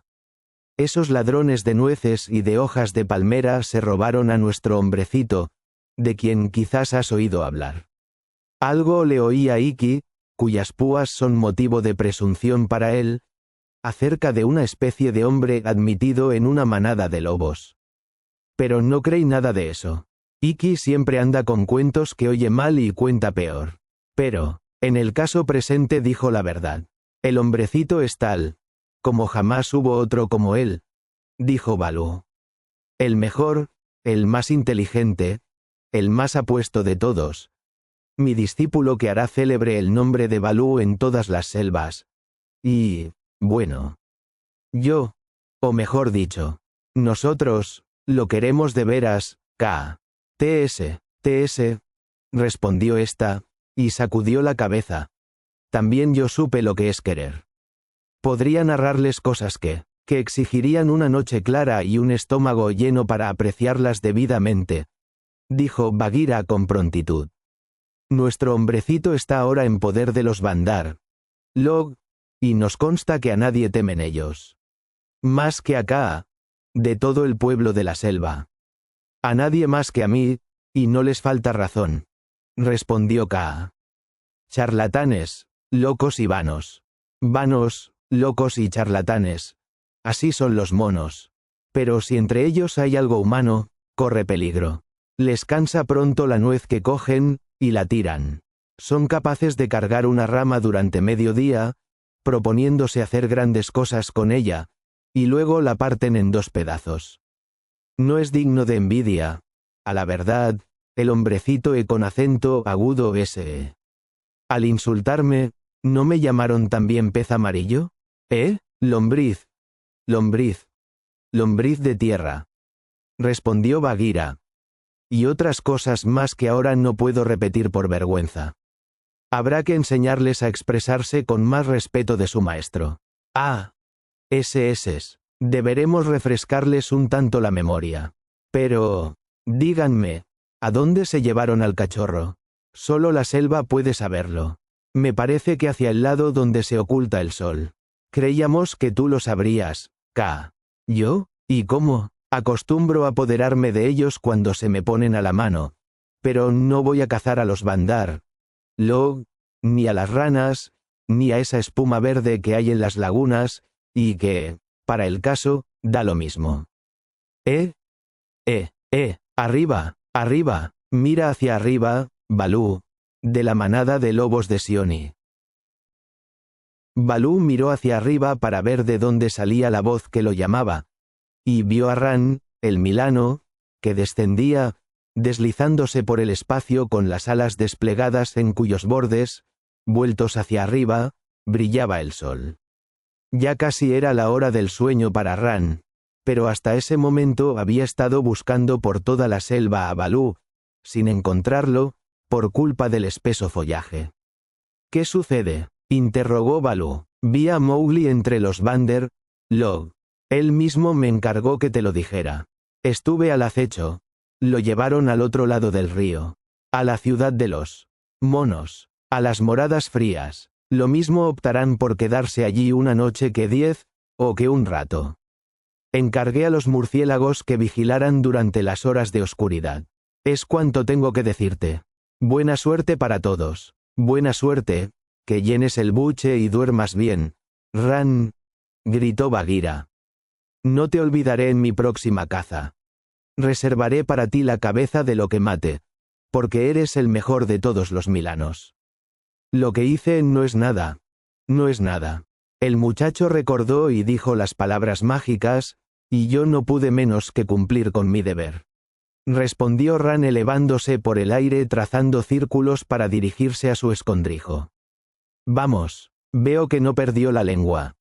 Esos ladrones de nueces y de hojas de palmera se robaron a nuestro hombrecito, de quien quizás has oído hablar. Algo le oí a Ikki, cuyas púas son motivo de presunción para él, acerca de una especie de hombre admitido en una manada de lobos. Pero no creí nada de eso. Ikki siempre anda con cuentos que oye mal y cuenta peor. Pero, en el caso presente dijo la verdad. El hombrecito es tal, como jamás hubo otro como él, dijo Baloo. El mejor, el más inteligente, el más apuesto de todos. Mi discípulo que hará célebre el nombre de Baloo en todas las selvas. Y, bueno. Yo, o mejor dicho, nosotros, lo queremos de veras, Kaa. TS, respondió ésta, y sacudió la cabeza. También yo supe lo que es querer. Podría narrarles cosas que exigirían una noche clara y un estómago lleno para apreciarlas debidamente, dijo Bagheera con prontitud. Nuestro hombrecito está ahora en poder de los Bandar, y nos consta que a nadie temen ellos. Más que a Kaa, de todo el pueblo de la selva. A nadie más que a mí, y no les falta razón, respondió Kaa. Charlatanes, locos y vanos. Vanos, locos y charlatanes. Así son los monos. Pero si entre ellos hay algo humano, corre peligro. Les cansa pronto la nuez que cogen, y la tiran. Son capaces de cargar una rama durante medio día, proponiéndose hacer grandes cosas con ella, y luego la parten en dos pedazos. No es digno de envidia, a la verdad, el hombrecito con acento agudo ese. Al insultarme, ¿no me llamaron también pez amarillo? Lombriz. Lombriz. Lombriz de tierra. Respondió Bagheera. Y otras cosas más que ahora no puedo repetir por vergüenza. Habrá que enseñarles a expresarse con más respeto de su maestro. Ese. Deberemos refrescarles un tanto la memoria. Pero, díganme, ¿a dónde se llevaron al cachorro? Solo la selva puede saberlo. Me parece que hacia el lado donde se oculta el sol. Creíamos que tú lo sabrías, Kaa. ¿Yo? ¿Y cómo? Acostumbro a apoderarme de ellos cuando se me ponen a la mano. Pero no voy a cazar a los bandar. Ni a las ranas, ni a esa espuma verde que hay en las lagunas, y que, para el caso, da lo mismo. Arriba, mira hacia arriba, Balú, de la manada de lobos de Sioni. Balú miró hacia arriba para ver de dónde salía la voz que lo llamaba, y vio a Ran, el milano, que descendía, deslizándose por el espacio con las alas desplegadas en cuyos bordes, vueltos hacia arriba, brillaba el sol. Ya casi era la hora del sueño para Ran, pero hasta ese momento había estado buscando por toda la selva a Balú, sin encontrarlo, por culpa del espeso follaje. ¿Qué sucede?, interrogó Balú. Vi a Mowgli entre los Bander, él mismo me encargó que te lo dijera. Estuve al acecho. Lo llevaron al otro lado del río. A la ciudad de los monos. A las moradas frías. Lo mismo optarán por quedarse allí una noche que 10, o que un rato. Encargué a los murciélagos que vigilaran durante las horas de oscuridad. Es cuanto tengo que decirte. Buena suerte para todos. Buena suerte, que llenes el buche y duermas bien. Ran, gritó Bagheera. No te olvidaré en mi próxima caza. Reservaré para ti la cabeza de lo que mate, porque eres el mejor de todos los milanos. Lo que hice no es nada. No es nada. El muchacho recordó y dijo las palabras mágicas, y yo no pude menos que cumplir con mi deber. Respondió Ran elevándose por el aire trazando círculos para dirigirse a su escondrijo. Vamos, veo que no perdió la lengua,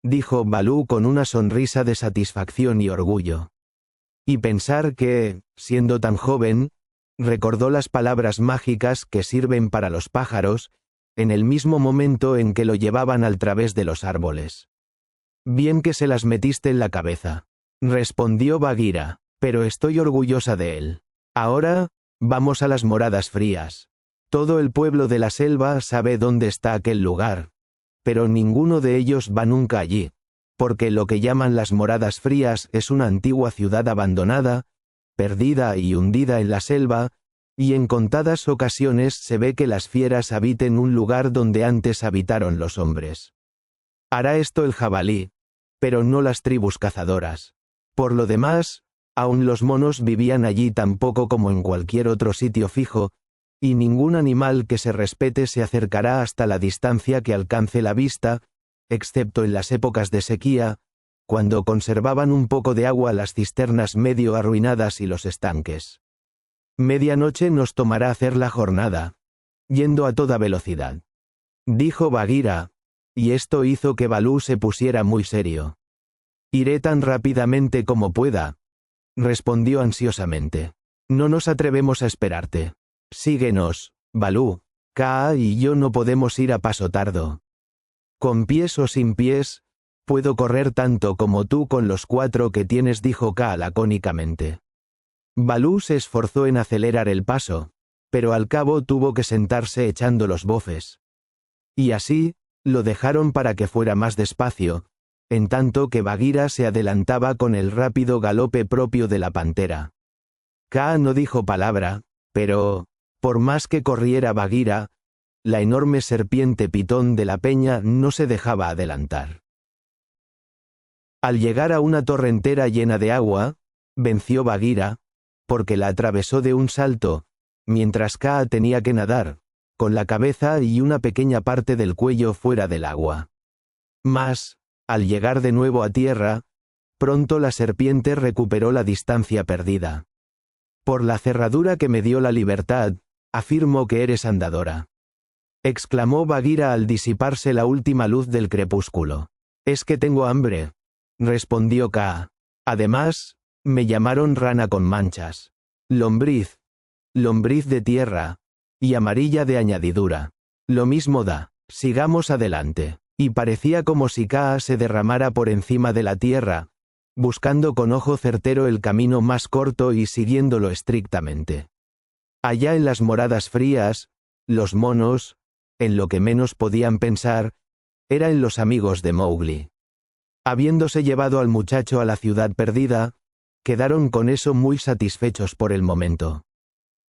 dijo Balú con una sonrisa de satisfacción y orgullo. Y pensar que, siendo tan joven, recordó las palabras mágicas que sirven para los pájaros, en el mismo momento en que lo llevaban al través de los árboles. Bien que se las metiste en la cabeza, respondió Bagheera, pero estoy orgullosa de él. Ahora, vamos a las moradas frías. Todo el pueblo de la selva sabe dónde está aquel lugar, pero ninguno de ellos va nunca allí, porque lo que llaman las moradas frías es una antigua ciudad abandonada, perdida y hundida en la selva, y en contadas ocasiones se ve que las fieras habiten un lugar donde antes habitaron los hombres. Hará esto el jabalí, pero no las tribus cazadoras. Por lo demás, aun los monos vivían allí tan poco como en cualquier otro sitio fijo, y ningún animal que se respete se acercará hasta la distancia que alcance la vista, excepto en las épocas de sequía, cuando conservaban un poco de agua las cisternas medio arruinadas y los estanques. Medianoche nos tomará hacer la jornada, yendo a toda velocidad, dijo Bagheera, y esto hizo que Balú se pusiera muy serio. Iré tan rápidamente como pueda, respondió ansiosamente. No nos atrevemos a esperarte. Síguenos, Balú. Kaa y yo no podemos ir a paso tardo. Con pies o sin pies, puedo correr tanto como tú con los 4 que tienes, dijo Kaa lacónicamente. Balú se esforzó en acelerar el paso, pero al cabo tuvo que sentarse echando los bofes. Y así, lo dejaron para que fuera más despacio, en tanto que Bagheera se adelantaba con el rápido galope propio de la pantera. Kaa no dijo palabra, pero, por más que corriera Bagheera, la enorme serpiente pitón de la peña no se dejaba adelantar. Al llegar a una torrentera llena de agua, venció Bagheera, porque la atravesó de un salto, mientras Kaa tenía que nadar, con la cabeza y una pequeña parte del cuello fuera del agua. Mas, al llegar de nuevo a tierra, pronto la serpiente recuperó la distancia perdida. Por la cerradura que me dio la libertad, afirmo que eres andadora. Exclamó Bagheera al disiparse la última luz del crepúsculo. Es que tengo hambre, respondió Kaa. Además, me llamaron rana con manchas, lombriz de tierra, y amarilla de añadidura. Lo mismo da, sigamos adelante. Y parecía como si Kaa se derramara por encima de la tierra, buscando con ojo certero el camino más corto y siguiéndolo estrictamente. Allá en las moradas frías, los monos, en lo que menos podían pensar, era en los amigos de Mowgli. Habiéndose llevado al muchacho a la ciudad perdida, quedaron con eso muy satisfechos por el momento.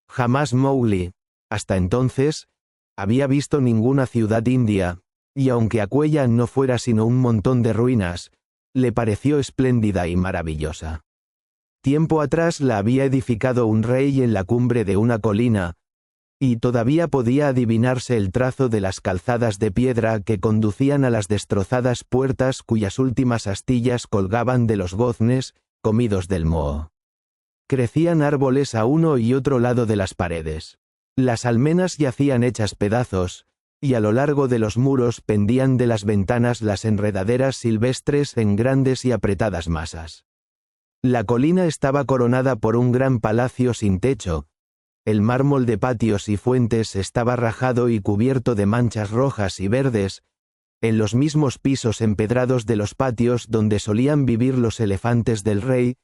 Jamás Mowgli, hasta entonces, había visto ninguna ciudad india, y aunque aquella no fuera sino un montón de ruinas, le pareció espléndida y maravillosa. Tiempo atrás la había edificado un rey en la cumbre de una colina, y todavía podía adivinarse el trazo de las calzadas de piedra que conducían a las destrozadas puertas cuyas últimas astillas colgaban de los goznes, comidos del moho. Crecían árboles a uno y otro lado de las paredes. Las almenas yacían hechas pedazos, y a lo largo de los muros pendían de las ventanas las enredaderas silvestres en grandes y apretadas masas. La colina estaba coronada por un gran palacio sin techo. El mármol de patios y fuentes estaba rajado y cubierto de manchas rojas y verdes, en los mismos pisos empedrados de los patios donde solían vivir los elefantes del rey.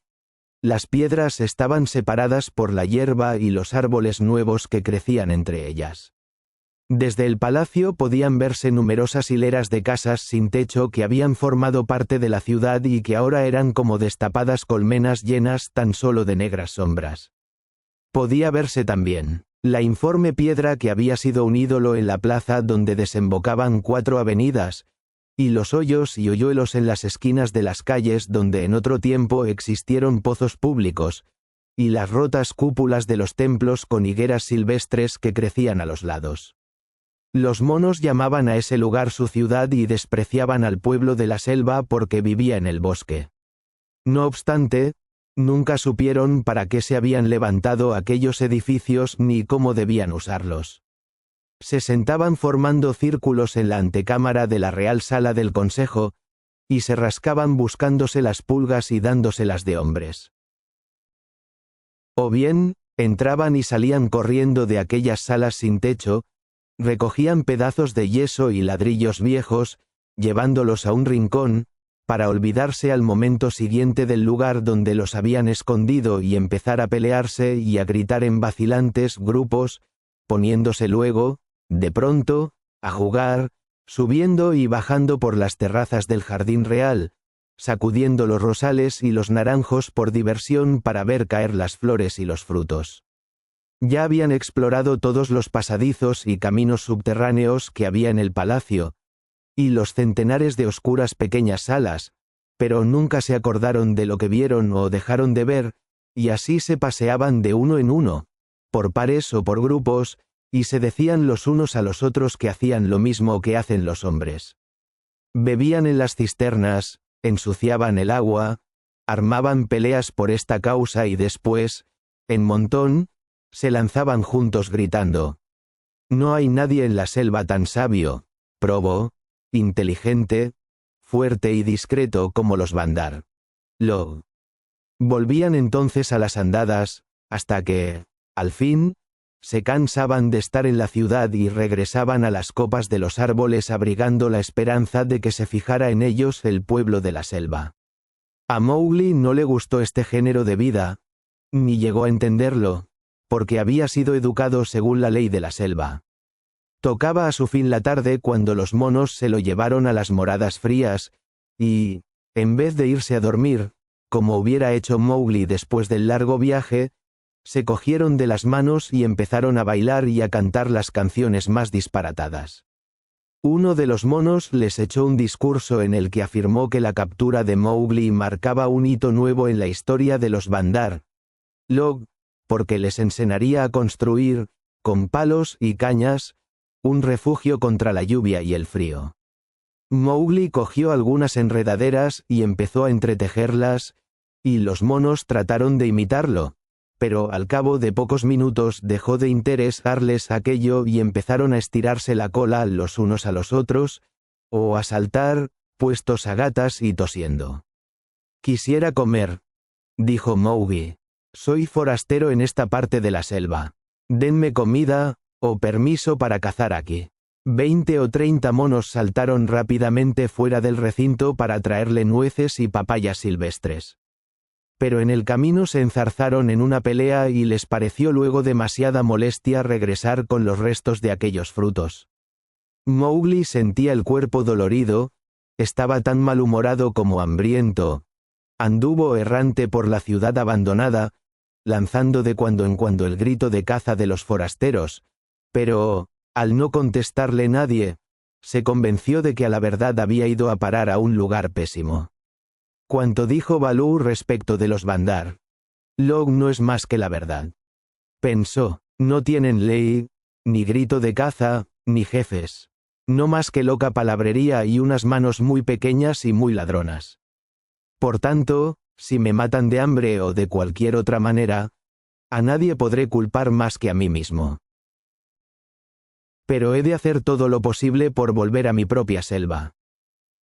Las piedras estaban separadas por la hierba y los árboles nuevos que crecían entre ellas. Desde el palacio podían verse numerosas hileras de casas sin techo que habían formado parte de la ciudad y que ahora eran como destapadas colmenas llenas tan solo de negras sombras. Podía verse también la informe piedra que había sido un ídolo en la plaza donde desembocaban 4 avenidas, y los hoyos y hoyuelos en las esquinas de las calles donde en otro tiempo existieron pozos públicos, y las rotas cúpulas de los templos con higueras silvestres que crecían a los lados. Los monos llamaban a ese lugar su ciudad y despreciaban al pueblo de la selva porque vivía en el bosque. No obstante, nunca supieron para qué se habían levantado aquellos edificios ni cómo debían usarlos. Se sentaban formando círculos en la antecámara de la Real Sala del Consejo, y se rascaban buscándose las pulgas y dándoselas de hombres. O bien, entraban y salían corriendo de aquellas salas sin techo, recogían pedazos de yeso y ladrillos viejos, llevándolos a un rincón, para olvidarse al momento siguiente del lugar donde los habían escondido y empezar a pelearse y a gritar en vacilantes grupos, poniéndose luego, de pronto, a jugar, subiendo y bajando por las terrazas del jardín real, sacudiendo los rosales y los naranjos por diversión para ver caer las flores y los frutos. Ya habían explorado todos los pasadizos y caminos subterráneos que había en el palacio, y los centenares de oscuras pequeñas salas, pero nunca se acordaron de lo que vieron o dejaron de ver, y así se paseaban de uno en uno, por pares o por grupos, y se decían los unos a los otros que hacían lo mismo que hacen los hombres. Bebían en las cisternas, ensuciaban el agua, armaban peleas por esta causa y después, en montón, se lanzaban juntos gritando: «No hay nadie en la selva tan sabio, probo, inteligente, fuerte y discreto como los Bandar». Volvían entonces a las andadas, hasta que, al fin, se cansaban de estar en la ciudad y regresaban a las copas de los árboles abrigando la esperanza de que se fijara en ellos el pueblo de la selva. A Mowgli no le gustó este género de vida, ni llegó a entenderlo, porque había sido educado según la ley de la selva. Tocaba a su fin la tarde cuando los monos se lo llevaron a las moradas frías, y, en vez de irse a dormir, como hubiera hecho Mowgli después del largo viaje, se cogieron de las manos y empezaron a bailar y a cantar las canciones más disparatadas. Uno de los monos les echó un discurso en el que afirmó que la captura de Mowgli marcaba un hito nuevo en la historia de los Bandar, porque les enseñaría a construir, con palos y cañas, un refugio contra la lluvia y el frío. Mowgli cogió algunas enredaderas y empezó a entretejerlas, y los monos trataron de imitarlo, pero al cabo de pocos minutos dejó de interesarles aquello y empezaron a estirarse la cola los unos a los otros, o a saltar, puestos a gatas y tosiendo. «Quisiera comer», dijo Mowgli. «Soy forastero en esta parte de la selva. Denme comida, o permiso para cazar aquí». 20 o 30 monos saltaron rápidamente fuera del recinto para traerle nueces y papayas silvestres. Pero en el camino se enzarzaron en una pelea y les pareció luego demasiada molestia regresar con los restos de aquellos frutos. Mowgli sentía el cuerpo dolorido, estaba tan malhumorado como hambriento. Anduvo errante por la ciudad abandonada, lanzando de cuando en cuando el grito de caza de los forasteros, pero, al no contestarle nadie, se convenció de que a la verdad había ido a parar a un lugar pésimo. Cuanto dijo Baloo respecto de los Bandar Log no es más que la verdad. Pensó, no tienen ley, ni grito de caza, ni jefes. No más que loca palabrería y unas manos muy pequeñas y muy ladronas. Por tanto, si me matan de hambre o de cualquier otra manera, a nadie podré culpar más que a mí mismo. Pero he de hacer todo lo posible por volver a mi propia selva.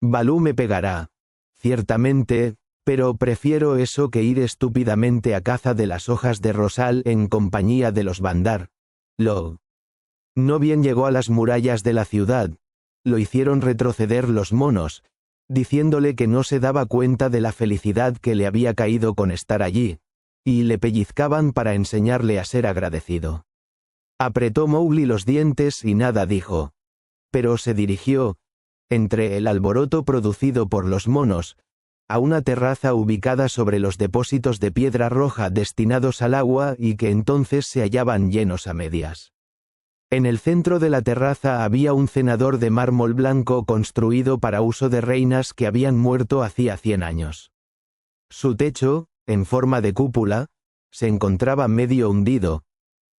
Baloo me pegará, ciertamente, pero prefiero eso que ir estúpidamente a caza de las hojas de rosal en compañía de los Bandar Log. No bien llegó a las murallas de la ciudad, lo hicieron retroceder los monos, diciéndole que no se daba cuenta de la felicidad que le había caído con estar allí, y le pellizcaban para enseñarle a ser agradecido. Apretó Mowgli los dientes y nada dijo, pero se dirigió, entre el alboroto producido por los monos, a una terraza ubicada sobre los depósitos de piedra roja destinados al agua y que entonces se hallaban llenos a medias. En el centro de la terraza había un cenador de mármol blanco construido para uso de reinas que habían muerto hacía 100 años. Su techo, en forma de cúpula, se encontraba medio hundido,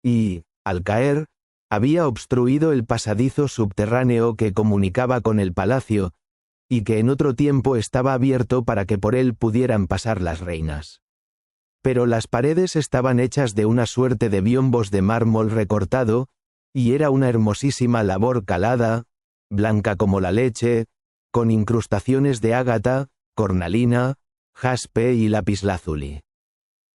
y, al caer, había obstruido el pasadizo subterráneo que comunicaba con el palacio, y que en otro tiempo estaba abierto para que por él pudieran pasar las reinas. Pero las paredes estaban hechas de una suerte de biombos de mármol recortado, y era una hermosísima labor calada, blanca como la leche, con incrustaciones de ágata, cornalina, jaspe y lapislázuli.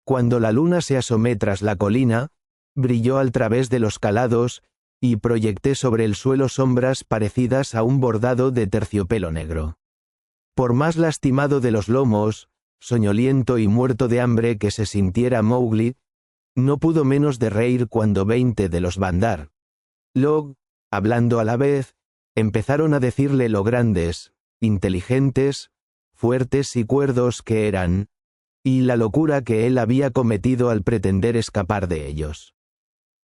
Cuando la luna se asomé tras la colina, brilló al través de los calados, y proyecté sobre el suelo sombras parecidas a un bordado de terciopelo negro. Por más lastimado de los lomos, soñoliento y muerto de hambre que se sintiera Mowgli, no pudo menos de reír cuando 20 de los Bandar Log, hablando a la vez, empezaron a decirle lo grandes, inteligentes, fuertes y cuerdos que eran, y la locura que él había cometido al pretender escapar de ellos.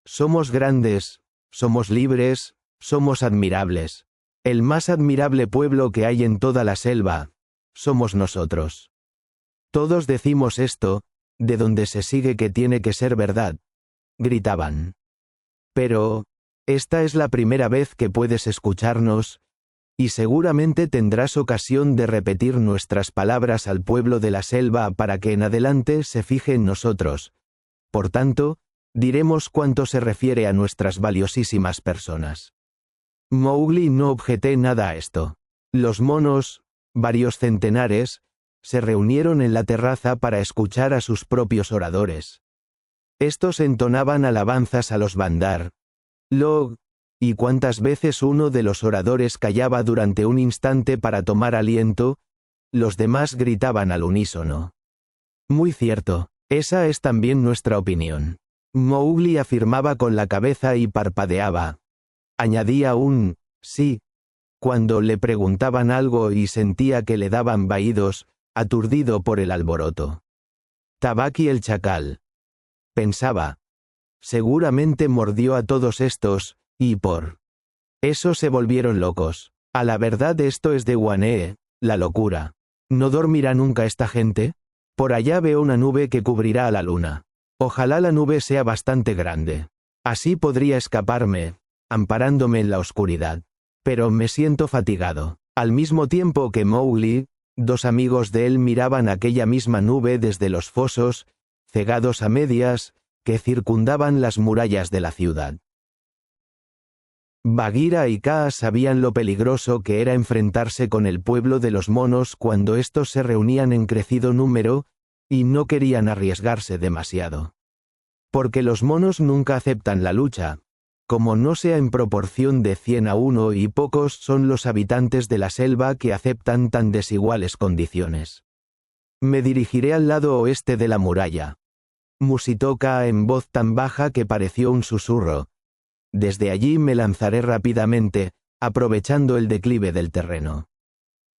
Somos grandes, somos libres, somos admirables. El más admirable pueblo que hay en toda la selva, somos nosotros. Todos decimos esto, de donde se sigue que tiene que ser verdad, gritaban. Pero, esta es la primera vez que puedes escucharnos, y seguramente tendrás ocasión de repetir nuestras palabras al pueblo de la selva para que en adelante se fije en nosotros. Por tanto, diremos cuanto se refiere a nuestras valiosísimas personas. Mowgli no objeté nada a esto. Los monos, varios centenares, se reunieron en la terraza para escuchar a sus propios oradores. Estos entonaban alabanzas a los Bandar Log, y cuantas veces uno de los oradores callaba durante un instante para tomar aliento, los demás gritaban al unísono. Muy cierto, esa es también nuestra opinión. Mowgli afirmaba con la cabeza y parpadeaba. Añadía un sí cuando le preguntaban algo y sentía que le daban vaídos, aturdido por el alboroto. Tabaqui el chacal, pensaba, seguramente mordió a todos estos, y por eso se volvieron locos. A la verdad esto es de Guanee, la locura. ¿No dormirá nunca esta gente? Por allá veo una nube que cubrirá a la luna. Ojalá la nube sea bastante grande. Así podría escaparme, amparándome en la oscuridad. Pero me siento fatigado. Al mismo tiempo que Mowgli, 2 amigos de él miraban aquella misma nube desde los fosos, cegados a medias, que circundaban las murallas de la ciudad. Bagheera y Kaa sabían lo peligroso que era enfrentarse con el pueblo de los monos cuando estos se reunían en crecido número, y no querían arriesgarse demasiado. Porque los monos nunca aceptan la lucha, como no sea en proporción de 100 a 1, y pocos son los habitantes de la selva que aceptan tan desiguales condiciones. Me dirigiré al lado oeste de la muralla, musitó Kaa en voz tan baja que pareció un susurro. Desde allí me lanzaré rápidamente, aprovechando el declive del terreno.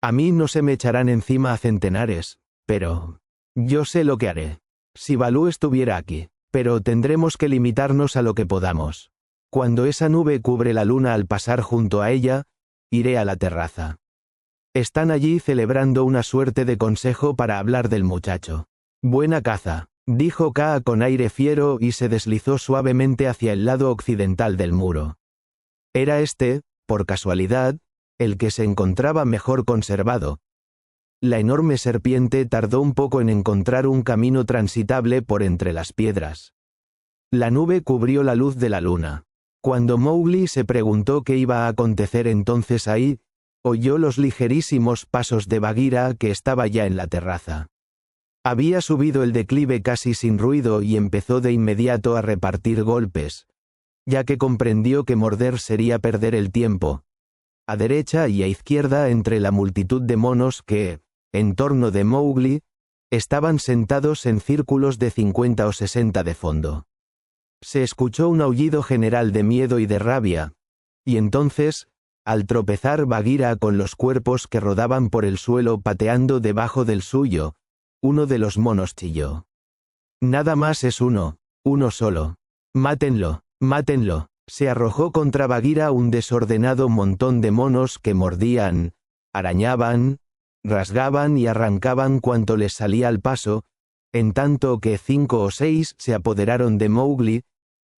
A mí no se me echarán encima a centenares, pero yo sé lo que haré. Si Baloo estuviera aquí, pero tendremos que limitarnos a lo que podamos. Cuando esa nube cubre la luna al pasar junto a ella, iré a la terraza. Están allí celebrando una suerte de consejo para hablar del muchacho. Buena caza, dijo Kaa con aire fiero y se deslizó suavemente hacia el lado occidental del muro. Era este, por casualidad, el que se encontraba mejor conservado. La enorme serpiente tardó un poco en encontrar un camino transitable por entre las piedras. La nube cubrió la luz de la luna. Cuando Mowgli se preguntó qué iba a acontecer entonces ahí, oyó los ligerísimos pasos de Bagheera que estaba ya en la terraza. Había subido el declive casi sin ruido y empezó de inmediato a repartir golpes, ya que comprendió que morder sería perder el tiempo. A derecha y a izquierda entre la multitud de monos que, en torno de Mowgli, estaban sentados en círculos de 50 o 60 de fondo. Se escuchó un aullido general de miedo y de rabia, y entonces, al tropezar Bagheera con los cuerpos que rodaban por el suelo pateando debajo del suyo, uno de los monos chilló. Nada más es uno solo. Mátenlo, mátenlo. Se arrojó contra Bagheera un desordenado montón de monos que mordían, arañaban, rasgaban y arrancaban cuanto les salía al paso, en tanto que 5 o 6 se apoderaron de Mowgli,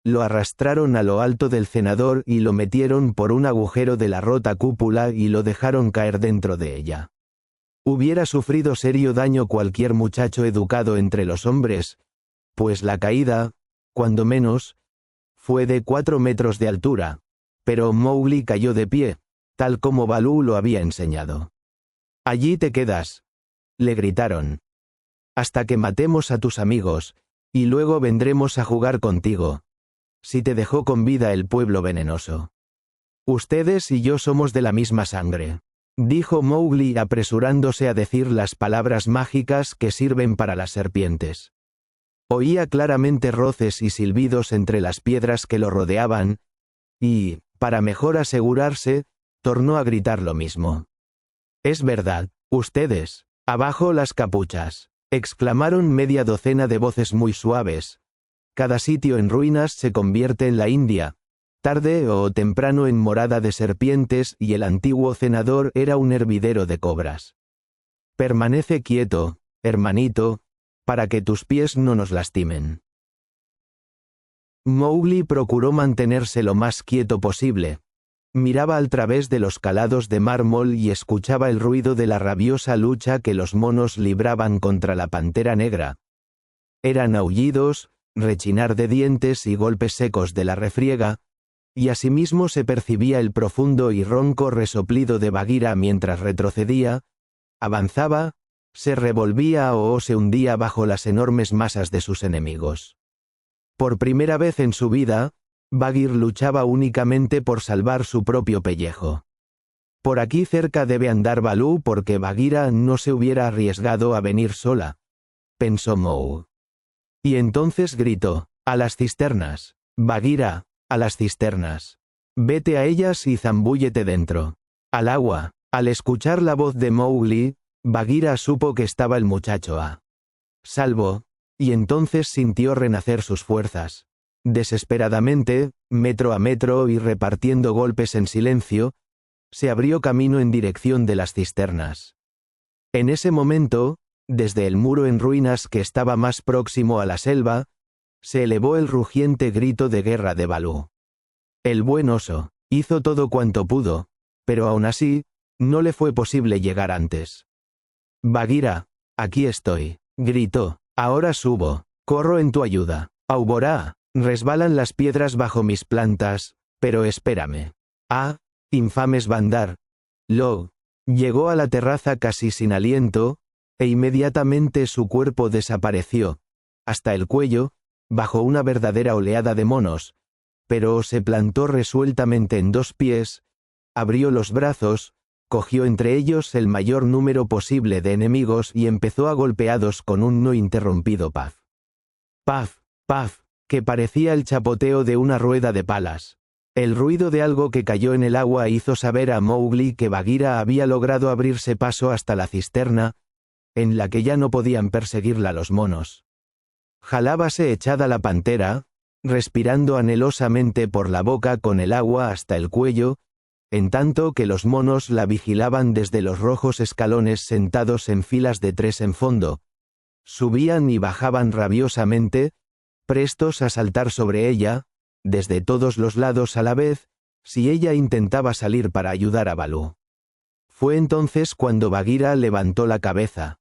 lo arrastraron a lo alto del cenador y lo metieron por un agujero de la rota cúpula y lo dejaron caer dentro de ella. Hubiera sufrido serio daño cualquier muchacho educado entre los hombres, pues la caída, cuando menos, fue de 4 metros de altura, pero Mowgli cayó de pie, tal como Baloo lo había enseñado. «Allí te quedas», le gritaron, «hasta que matemos a tus amigos, y luego vendremos a jugar contigo, si te dejó con vida el pueblo venenoso. Ustedes y yo somos de la misma sangre», dijo Mowgli apresurándose a decir las palabras mágicas que sirven para las serpientes. Oía claramente roces y silbidos entre las piedras que lo rodeaban, y, para mejor asegurarse, tornó a gritar lo mismo. «Es verdad, ustedes, abajo las capuchas», exclamaron media docena de voces muy suaves. Cada sitio en ruinas se convierte en la India, tarde o temprano en morada de serpientes y el antiguo cenador era un hervidero de cobras. Permanece quieto, hermanito, para que tus pies no nos lastimen. Mowgli procuró mantenerse lo más quieto posible. Miraba al través de los calados de mármol y escuchaba el ruido de la rabiosa lucha que los monos libraban contra la pantera negra. Eran aullidos, rechinar de dientes y golpes secos de la refriega, y asimismo se percibía el profundo y ronco resoplido de Bagheera mientras retrocedía, avanzaba, se revolvía o se hundía bajo las enormes masas de sus enemigos. Por primera vez en su vida, Bagheera luchaba únicamente por salvar su propio pellejo. Por aquí cerca debe andar Baloo porque Bagheera no se hubiera arriesgado a venir sola, pensó Moe. Y entonces gritó, «¡A las cisternas! Bagheera, a las cisternas! Vete a ellas y zambúllete dentro. Al agua». Al escuchar la voz de Mowgli, Bagheera supo que estaba el muchacho a salvo, y entonces sintió renacer sus fuerzas. Desesperadamente, metro a metro y repartiendo golpes en silencio, se abrió camino en dirección de las cisternas. En ese momento, desde el muro en ruinas que estaba más próximo a la selva, se elevó el rugiente grito de guerra de Baloo. El buen oso hizo todo cuanto pudo, pero aún así, no le fue posible llegar antes. «Bagheera, aquí estoy», gritó, «ahora subo, corro en tu ayuda». Auborá, resbalan las piedras bajo mis plantas, pero espérame. Ah, infames Bandar. Lo. Llegó a la terraza casi sin aliento, e inmediatamente su cuerpo desapareció, hasta el cuello, bajo una verdadera oleada de monos, pero se plantó resueltamente en 2 pies, abrió los brazos, cogió entre ellos el mayor número posible de enemigos y empezó a golpeados con un no interrumpido paf. Paf, paf, que parecía el chapoteo de una rueda de palas. El ruido de algo que cayó en el agua hizo saber a Mowgli que Bagheera había logrado abrirse paso hasta la cisterna, en la que ya no podían perseguirla los monos. Jalábase echada la pantera, respirando anhelosamente por la boca con el agua hasta el cuello, en tanto que los monos la vigilaban desde los rojos escalones sentados en filas de 3 en fondo. Subían y bajaban rabiosamente, prestos a saltar sobre ella, desde todos los lados a la vez, si ella intentaba salir para ayudar a Baloo. Fue entonces cuando Bagheera levantó la cabeza.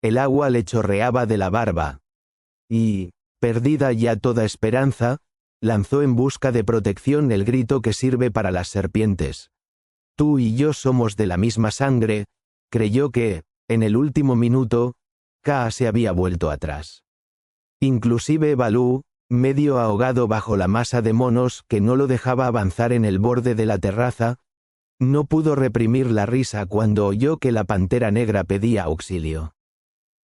El agua le chorreaba de la barba. Y, perdida ya toda esperanza, lanzó en busca de protección el grito que sirve para las serpientes. Tú y yo somos de la misma sangre, creyó que, en el último minuto, Kaa se había vuelto atrás. Inclusive Baloo, medio ahogado bajo la masa de monos que no lo dejaba avanzar en el borde de la terraza, no pudo reprimir la risa cuando oyó que la pantera negra pedía auxilio.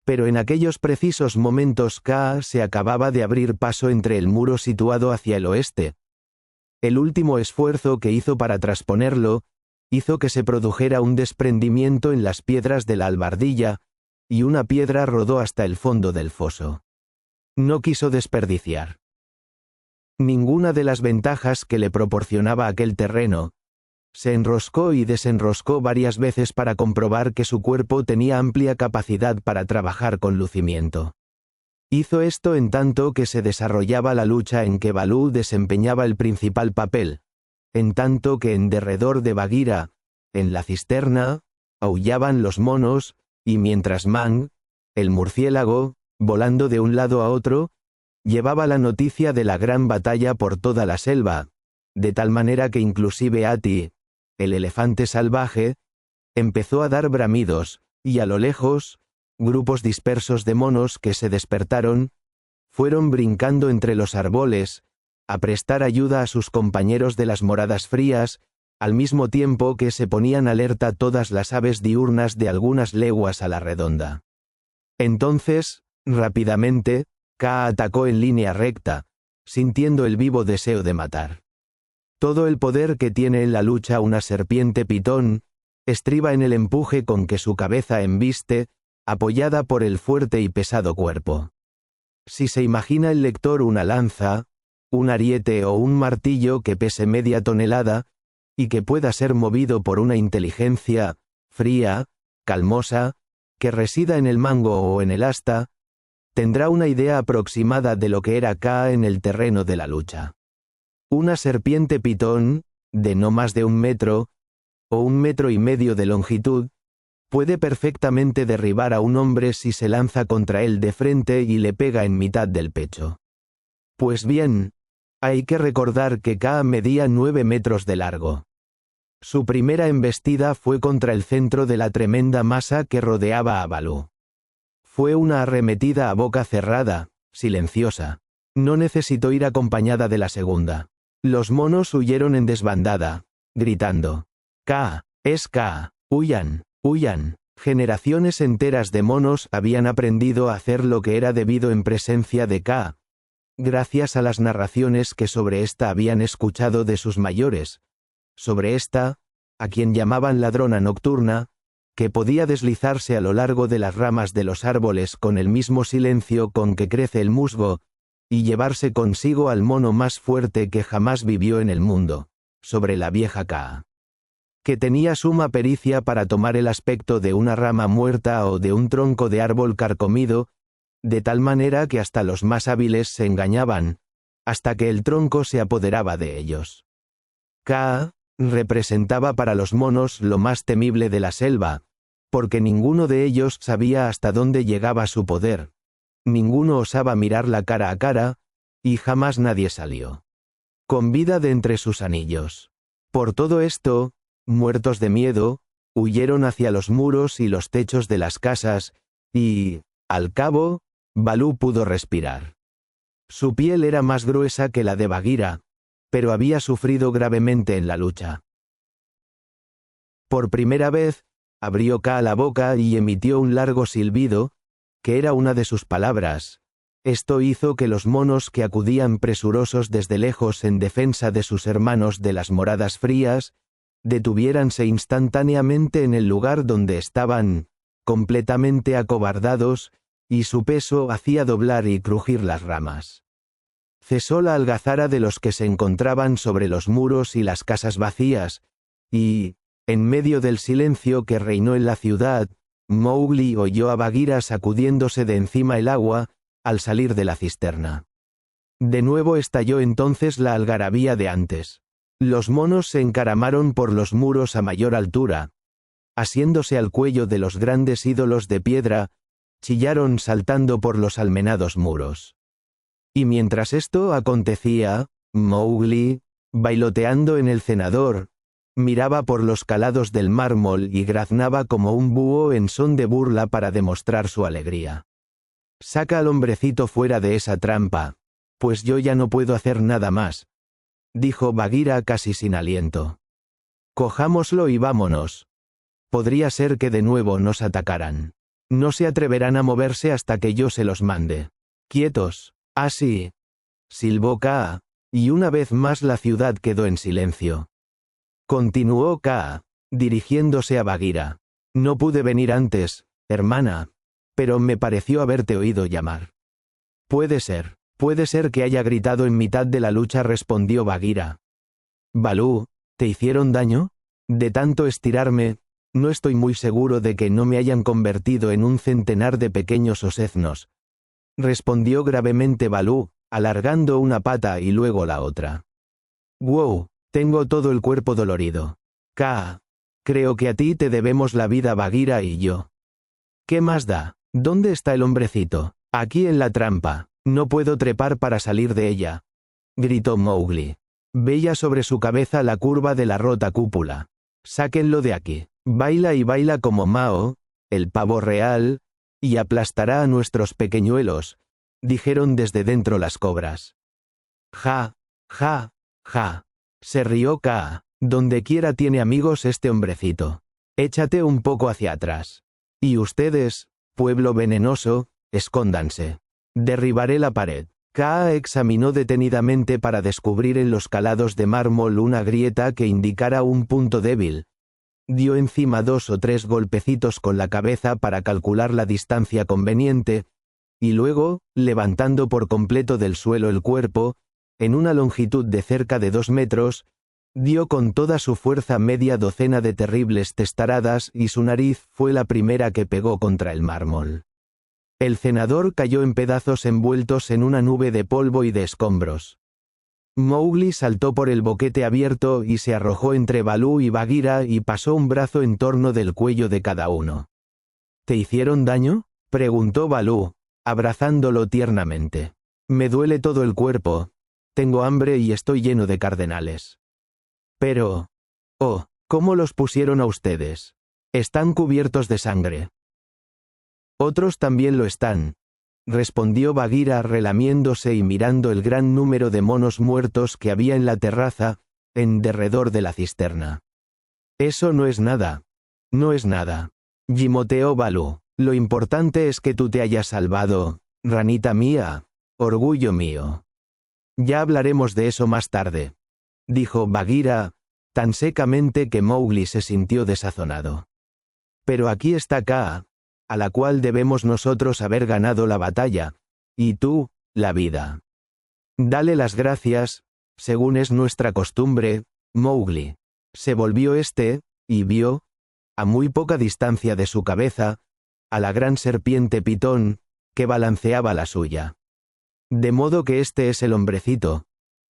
Pero en aquellos precisos momentos Kaa se acababa de abrir paso entre el muro situado hacia el oeste. El último esfuerzo que hizo para trasponerlo, hizo que se produjera un desprendimiento en las piedras de la albardilla, y una piedra rodó hasta el fondo del foso. No quiso desperdiciar ninguna de las ventajas que le proporcionaba aquel terreno. Se enroscó y desenroscó varias veces para comprobar que su cuerpo tenía amplia capacidad para trabajar con lucimiento. Hizo esto en tanto que se desarrollaba la lucha en que Baloo desempeñaba el principal papel, en tanto que en derredor de Bagheera, en la cisterna, aullaban los monos, y mientras Mang, el murciélago, volando de un lado a otro, llevaba la noticia de la gran batalla por toda la selva, de tal manera que inclusive Ati, el elefante salvaje, empezó a dar bramidos, y a lo lejos, grupos dispersos de monos que se despertaron, fueron brincando entre los árboles, a prestar ayuda a sus compañeros de las moradas frías, al mismo tiempo que se ponían alerta todas las aves diurnas de algunas leguas a la redonda. Entonces, rápidamente, Kaa atacó en línea recta, sintiendo el vivo deseo de matar. Todo el poder que tiene en la lucha una serpiente pitón, estriba en el empuje con que su cabeza embiste, apoyada por el fuerte y pesado cuerpo. Si se imagina el lector una lanza, un ariete o un martillo que pese media tonelada, y que pueda ser movido por una inteligencia, fría, calmosa, que resida en el mango o en el asta, tendrá una idea aproximada de lo que era Kaa en el terreno de la lucha. Una serpiente pitón, de no más de 1 metro, o 1,5 metros de longitud, puede perfectamente derribar a un hombre si se lanza contra él de frente y le pega en mitad del pecho. Pues bien, hay que recordar que Kaa medía 9 metros de largo. Su primera embestida fue contra el centro de la tremenda masa que rodeaba a Baloo. Fue una arremetida a boca cerrada, silenciosa. No necesitó ir acompañada de la segunda. Los monos huyeron en desbandada, gritando: «Kaa, es Kaa, huyan, huyan». Generaciones enteras de monos habían aprendido a hacer lo que era debido en presencia de Kaa, gracias a las narraciones que sobre ésta habían escuchado de sus mayores, sobre ésta, a quien llamaban ladrona nocturna, que podía deslizarse a lo largo de las ramas de los árboles con el mismo silencio con que crece el musgo, y llevarse consigo al mono más fuerte que jamás vivió en el mundo, sobre la vieja Kaa, que tenía suma pericia para tomar el aspecto de una rama muerta o de un tronco de árbol carcomido, de tal manera que hasta los más hábiles se engañaban, hasta que el tronco se apoderaba de ellos. Kaa representaba para los monos lo más temible de la selva, porque ninguno de ellos sabía hasta dónde llegaba su poder. Ninguno osaba mirarla cara a cara, y jamás nadie salió con vida de entre sus anillos. Por todo esto, muertos de miedo, huyeron hacia los muros y los techos de las casas, y, al cabo, Balú pudo respirar. Su piel era más gruesa que la de Bagheera, pero había sufrido gravemente en la lucha. Por primera vez, abrió Kaa la boca y emitió un largo silbido, que era una de sus palabras. Esto hizo que los monos que acudían presurosos desde lejos en defensa de sus hermanos de las moradas frías, detuviéranse instantáneamente en el lugar donde estaban, completamente acobardados, y su peso hacía doblar y crujir las ramas. Cesó la algazara de los que se encontraban sobre los muros y las casas vacías, y, en medio del silencio que reinó en la ciudad, Mowgli oyó a Bagheera sacudiéndose de encima el agua, al salir de la cisterna. De nuevo estalló entonces la algarabía de antes. Los monos se encaramaron por los muros a mayor altura. Asiéndose al cuello de los grandes ídolos de piedra, chillaron saltando por los almenados muros. Y mientras esto acontecía, Mowgli, bailoteando en el cenador, miraba por los calados del mármol y graznaba como un búho en son de burla para demostrar su alegría. «Saca al hombrecito fuera de esa trampa, pues yo ya no puedo hacer nada más», dijo Bagheera casi sin aliento. «Cojámoslo y vámonos. Podría ser que de nuevo nos atacaran. No se atreverán a moverse hasta que yo se los mande. Quietos». «Así», silbó Kaa, y una vez más la ciudad quedó en silencio. Continuó Kaa, dirigiéndose a Bagheera. «No pude venir antes, hermana, pero me pareció haberte oído llamar». Puede ser que haya gritado en mitad de la lucha», respondió Bagheera. «Balú, ¿te hicieron daño? De tanto estirarme, no estoy muy seguro de que no me hayan convertido en un centenar de pequeños oseznos», respondió gravemente Balú, alargando una pata y luego la otra. «Wow, tengo todo el cuerpo dolorido. Kaa, creo que a ti te debemos la vida Bagheera y yo». «¿Qué más da? ¿Dónde está el hombrecito?» «Aquí en la trampa. No puedo trepar para salir de ella», gritó Mowgli. Veía sobre su cabeza la curva de la rota cúpula. «Sáquenlo de aquí. Baila y baila como Mao, el pavo real, y aplastará a nuestros pequeñuelos», dijeron desde dentro las cobras. «Ja, ja, ja», se rió Kaa. «Donde quiera tiene amigos este hombrecito. Échate un poco hacia atrás. Y ustedes, pueblo venenoso, escóndanse. Derribaré la pared». Kaa examinó detenidamente para descubrir en los calados de mármol una grieta que indicara un punto débil. Dio encima 2 o 3 golpecitos con la cabeza para calcular la distancia conveniente, y luego, levantando por completo del suelo el cuerpo, en una longitud de cerca de 2 metros, dio con toda su fuerza media docena de terribles testaradas y su nariz fue la primera que pegó contra el mármol. El cenador cayó en pedazos envueltos en una nube de polvo y de escombros. Mowgli saltó por el boquete abierto y se arrojó entre Balú y Bagheera y pasó un brazo en torno del cuello de cada uno. «¿Te hicieron daño?», preguntó Balú, abrazándolo tiernamente. «Me duele todo el cuerpo. Tengo hambre y estoy lleno de cardenales». «Pero... oh, ¿cómo los pusieron a ustedes? Están cubiertos de sangre». «Otros también lo están», respondió Bagheera relamiéndose y mirando el gran número de monos muertos que había en la terraza, en derredor de la cisterna. «Eso no es nada. No es nada», gimoteó Balú. «Lo importante es que tú te hayas salvado, ranita mía, orgullo mío». «Ya hablaremos de eso más tarde», dijo Bagheera, tan secamente que Mowgli se sintió desazonado. «Pero aquí está Kaa, a la cual debemos nosotros haber ganado la batalla, y tú, la vida. Dale las gracias, según es nuestra costumbre, Mowgli». Se volvió y vio, a muy poca distancia de su cabeza, a la gran serpiente pitón, que balanceaba la suya. «De modo que este es el hombrecito»,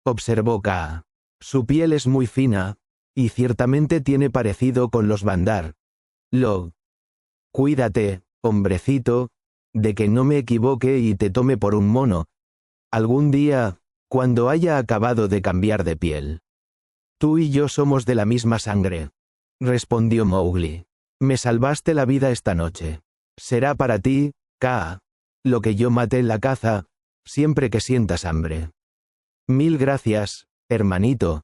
observó Kaa. «Su piel es muy fina, y ciertamente tiene parecido con los Bandar. Cuídate, hombrecito, de que no me equivoque y te tome por un mono. Algún día, Cuando haya acabado de cambiar de piel. Tú y yo somos de la misma sangre, respondió Mowgli. Me salvaste la vida esta noche. Será para ti, Kaa, lo que yo maté en la caza, siempre que sientas hambre. Mil gracias, hermanito,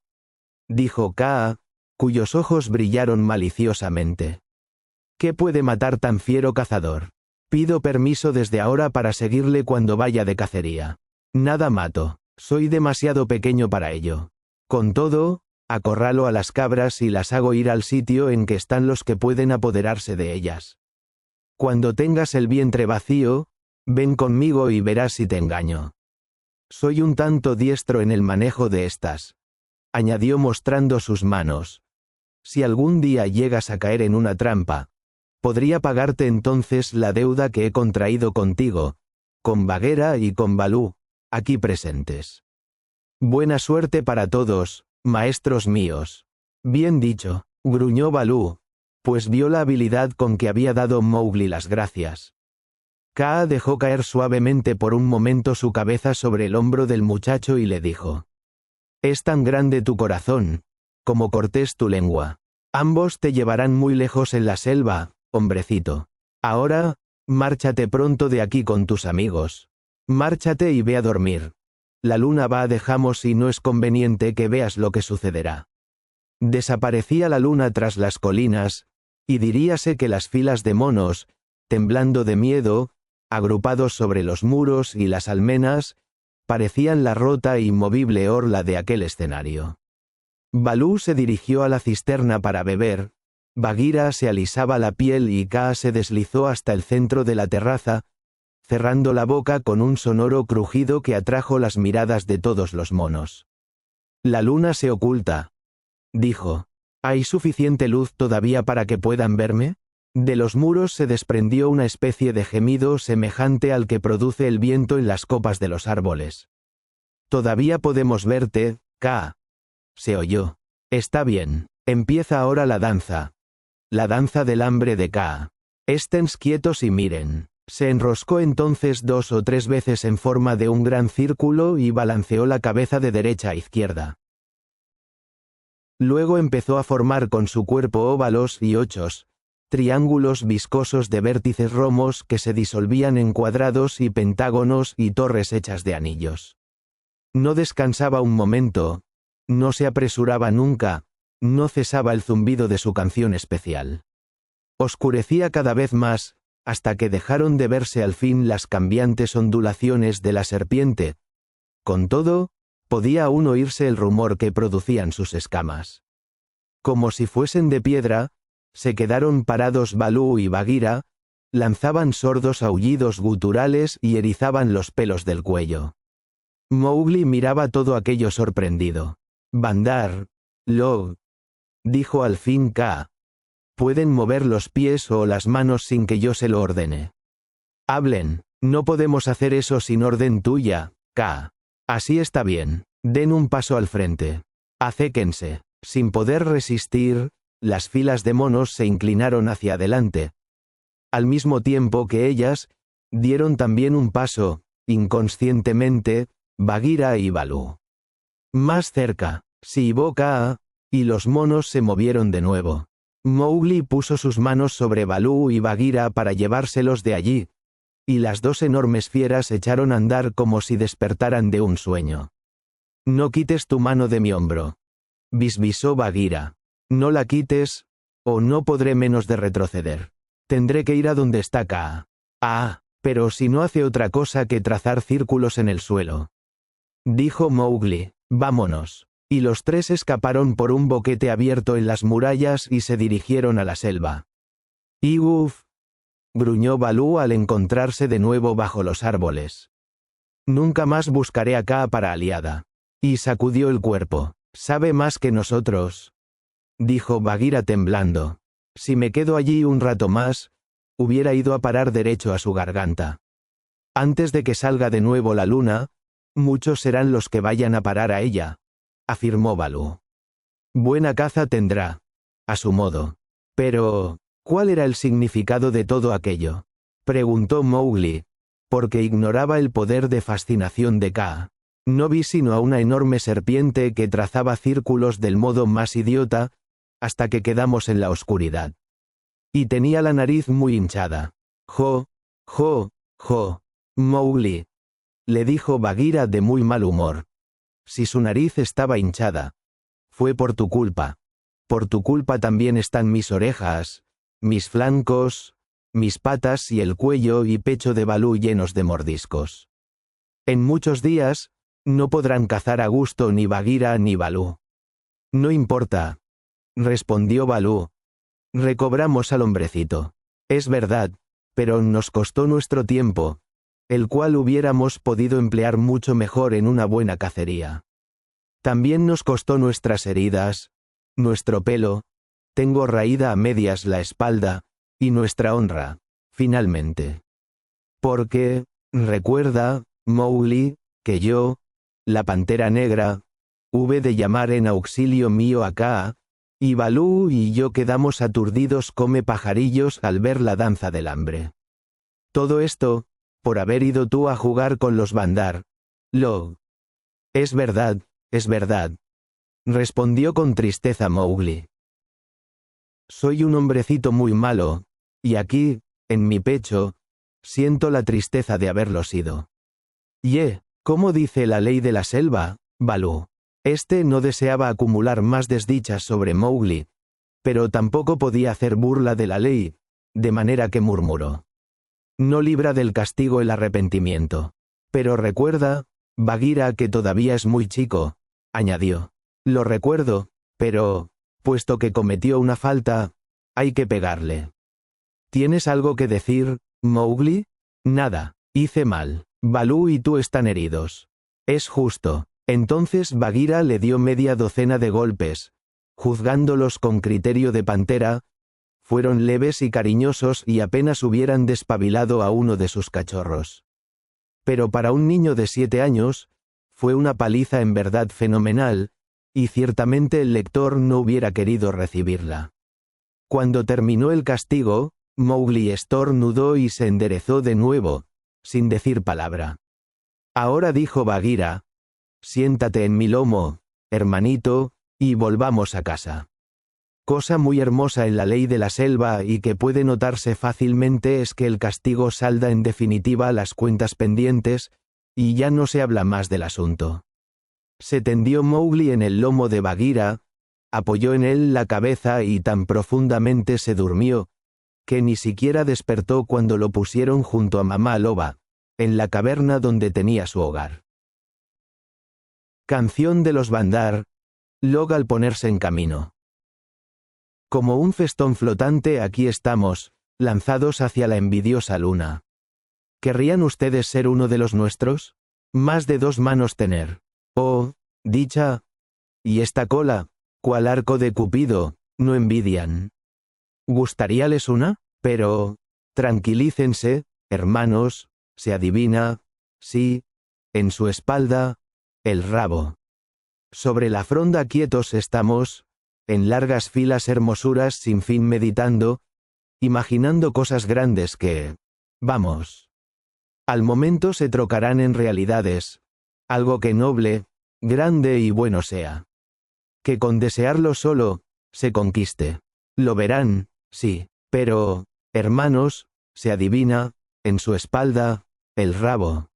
dijo Kaa, cuyos ojos brillaron maliciosamente. ¿Qué puede matar tan fiero cazador? Pido permiso desde ahora para seguirle cuando vaya de cacería. Nada mato, soy demasiado pequeño para ello. Con todo, acorralo a las cabras y las hago ir al sitio en que están los que pueden apoderarse de ellas. Cuando tengas el vientre vacío, ven conmigo y verás si te engaño. Soy un tanto diestro en el manejo de estas, añadió mostrando sus manos. Si algún día llegas a caer en una trampa, podría pagarte entonces la deuda que he contraído contigo, con Bagheera y con Baloo, aquí presentes. Buena suerte para todos, maestros míos. Bien dicho, gruñó Baloo, pues vio la habilidad con que había dado Mowgli las gracias. Kaa dejó caer suavemente por un momento su cabeza sobre el hombro del muchacho y le dijo: «Es tan grande tu corazón, como cortés tu lengua. Ambos te llevarán muy lejos en la selva, hombrecito. Ahora, márchate pronto de aquí con tus amigos. Márchate y ve a dormir. La luna va a dejamos y no es conveniente que veas lo que sucederá». Desaparecía la luna tras las colinas, y diríase que las filas de monos, temblando de miedo, agrupados sobre los muros y las almenas, parecían la rota e inmovible orla de aquel escenario. Baloo se dirigió a la cisterna para beber, Bagheera se alisaba la piel y Kaa se deslizó hasta el centro de la terraza, cerrando la boca con un sonoro crujido que atrajo las miradas de todos los monos. «La luna se oculta», dijo. «¿Hay suficiente luz todavía para que puedan verme?» De los muros se desprendió una especie de gemido semejante al que produce el viento en las copas de los árboles. «Todavía podemos verte, Kaa», se oyó. «Está bien, empieza ahora la danza. La danza del hambre de Kaa. Estén quietos y miren». Se enroscó entonces 2 o 3 veces en forma de un gran círculo y balanceó la cabeza de derecha a izquierda. Luego empezó a formar con su cuerpo óvalos y ochos, triángulos viscosos de vértices romos que se disolvían en cuadrados y pentágonos y torres hechas de anillos. No descansaba un momento, no se apresuraba nunca, no cesaba el zumbido de su canción especial. Oscurecía cada vez más, hasta que dejaron de verse al fin las cambiantes ondulaciones de la serpiente. Con todo, podía aún oírse el rumor que producían sus escamas. Como si fuesen de piedra, se quedaron parados Baloo y Bagheera, lanzaban sordos aullidos guturales y erizaban los pelos del cuello. Mowgli miraba todo aquello sorprendido. «Bandar, Log», dijo al fin Kaa. «Pueden mover los pies o las manos sin que yo se lo ordene. Hablen, no podemos hacer eso sin orden tuya, Kaa. Así está bien, den un paso al frente. Acéquense». Sin poder resistir, las filas de monos se inclinaron hacia adelante. Al mismo tiempo que ellas, dieron también un paso, inconscientemente, Bagheera y Baloo. Más cerca, silbó Kaa, y los monos se movieron de nuevo. Mowgli puso sus manos sobre Baloo y Bagheera para llevárselos de allí, y las dos enormes fieras echaron a andar como si despertaran de un sueño. «No quites tu mano de mi hombro», bisbisó Bagheera. «No la quites, o no podré menos de retroceder. Tendré que ir a donde está Kaa. Ah, pero si no hace otra cosa que trazar círculos en el suelo», dijo Mowgli. «Vámonos». Y los tres escaparon por un boquete abierto en las murallas y se dirigieron a la selva. «Iguf», gruñó Baloo al encontrarse de nuevo bajo los árboles. «Nunca más buscaré a Kaa para aliada». Y sacudió el cuerpo. «Sabe más que nosotros», dijo Bagheera temblando. «Si me quedo allí un rato más, hubiera ido a parar derecho a su garganta. Antes de que salga de nuevo la luna, muchos serán los que vayan a parar a ella», afirmó Baloo. «Buena caza tendrá, a su modo. Pero, ¿cuál era el significado de todo aquello?», preguntó Mowgli, porque ignoraba el poder de fascinación de Kaa. No vi sino a una enorme serpiente que trazaba círculos del modo más idiota, hasta que quedamos en la oscuridad. Y tenía la nariz muy hinchada. Jo, jo, jo. Mowgli, le dijo Bagheera de muy mal humor. Si su nariz estaba hinchada, fue por tu culpa. Por tu culpa también están mis orejas, mis flancos, mis patas y el cuello y pecho de Balú llenos de mordiscos. En muchos días, no podrán cazar a gusto ni Bagheera ni Balú. No importa, respondió Balú. Recobramos al hombrecito. Es verdad, pero nos costó nuestro tiempo, el cual hubiéramos podido emplear mucho mejor en una buena cacería. También nos costó nuestras heridas, nuestro pelo, tengo raída a medias la espalda, y nuestra honra, finalmente. Porque, recuerda, Mowgli, que yo, la pantera negra, hube de llamar en auxilio mío a Kaa, y Balú y yo quedamos aturdidos come pajarillos al ver la danza del hambre. Todo esto, por haber ido tú a jugar con los Bandar. Es verdad, respondió con tristeza Mowgli. Soy un hombrecito muy malo, y aquí, en mi pecho, siento la tristeza de haberlo sido. ¿Cómo dice la ley de la selva, Balú? Este no deseaba acumular más desdichas sobre Mowgli, pero tampoco podía hacer burla de la ley, de manera que murmuró. No libra del castigo el arrepentimiento. Pero recuerda, Bagheera, que todavía es muy chico, añadió. Lo recuerdo, pero, puesto que cometió una falta, hay que pegarle. ¿Tienes algo que decir, Mowgli? Nada, hice mal. Balú y tú están heridos. Es justo. Entonces Bagheera le dio media docena de golpes, juzgándolos con criterio de pantera, fueron leves y cariñosos y apenas hubieran despabilado a uno de sus cachorros. Pero para un niño de 7 años, fue una paliza en verdad fenomenal, y ciertamente el lector no hubiera querido recibirla. Cuando terminó el castigo, Mowgli estornudó y se enderezó de nuevo, sin decir palabra. Ahora, dijo Bagheera, siéntate en mi lomo, hermanito, y volvamos a casa. Cosa muy hermosa en la ley de la selva y que puede notarse fácilmente es que el castigo salda en definitiva las cuentas pendientes, y ya no se habla más del asunto. Se tendió Mowgli en el lomo de Bagheera, apoyó en él la cabeza y tan profundamente se durmió, que ni siquiera despertó cuando lo pusieron junto a Mamá Loba, en la caverna donde tenía su hogar. Canción de los Bandar, Log al ponerse en camino. Como un festón flotante aquí estamos, lanzados hacia la envidiosa luna. ¿Querrían ustedes ser uno de los nuestros? Más de 2 manos tener. Oh, dicha. Y esta cola, cual arco de Cupido, no envidian. ¿Gustaríales una? Pero, tranquilícense, hermanos, se adivina, sí, en su espalda, el rabo. Sobre la fronda quietos estamos, en largas filas hermosuras sin fin meditando, imaginando cosas grandes que, vamos, al momento se trocarán en realidades, algo que noble, grande y bueno sea. Que con desearlo solo, se conquiste. Lo verán, sí, pero, hermanos, se adivina, en su espalda, el rabo.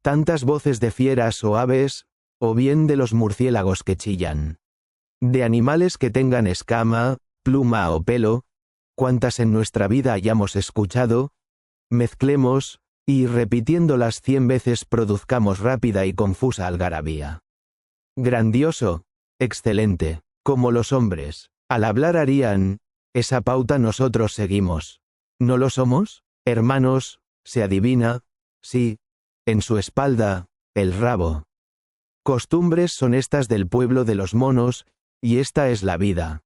Tantas voces de fieras o aves, o bien de los murciélagos que chillan. De animales que tengan escama, pluma o pelo, cuantas en nuestra vida hayamos escuchado, mezclemos, y repitiéndolas 100 veces produzcamos rápida y confusa algarabía. Grandioso, excelente, como los hombres, al hablar harían, esa pauta nosotros seguimos. ¿No lo somos? Hermanos, se adivina, sí, en su espalda, el rabo. Costumbres son estas del pueblo de los monos, y esta es la vida.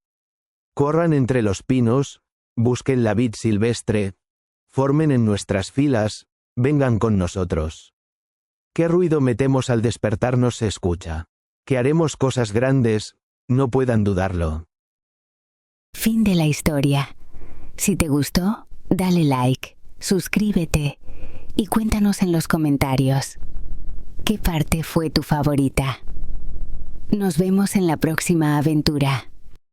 Corran entre los pinos, busquen la vid silvestre, formen en nuestras filas, vengan con nosotros. ¿Qué ruido metemos al despertarnos se escucha? Que haremos cosas grandes, no puedan dudarlo. Fin de la historia. Si te gustó, dale like, suscríbete y cuéntanos en los comentarios. ¿Qué parte fue tu favorita? Nos vemos en la próxima aventura.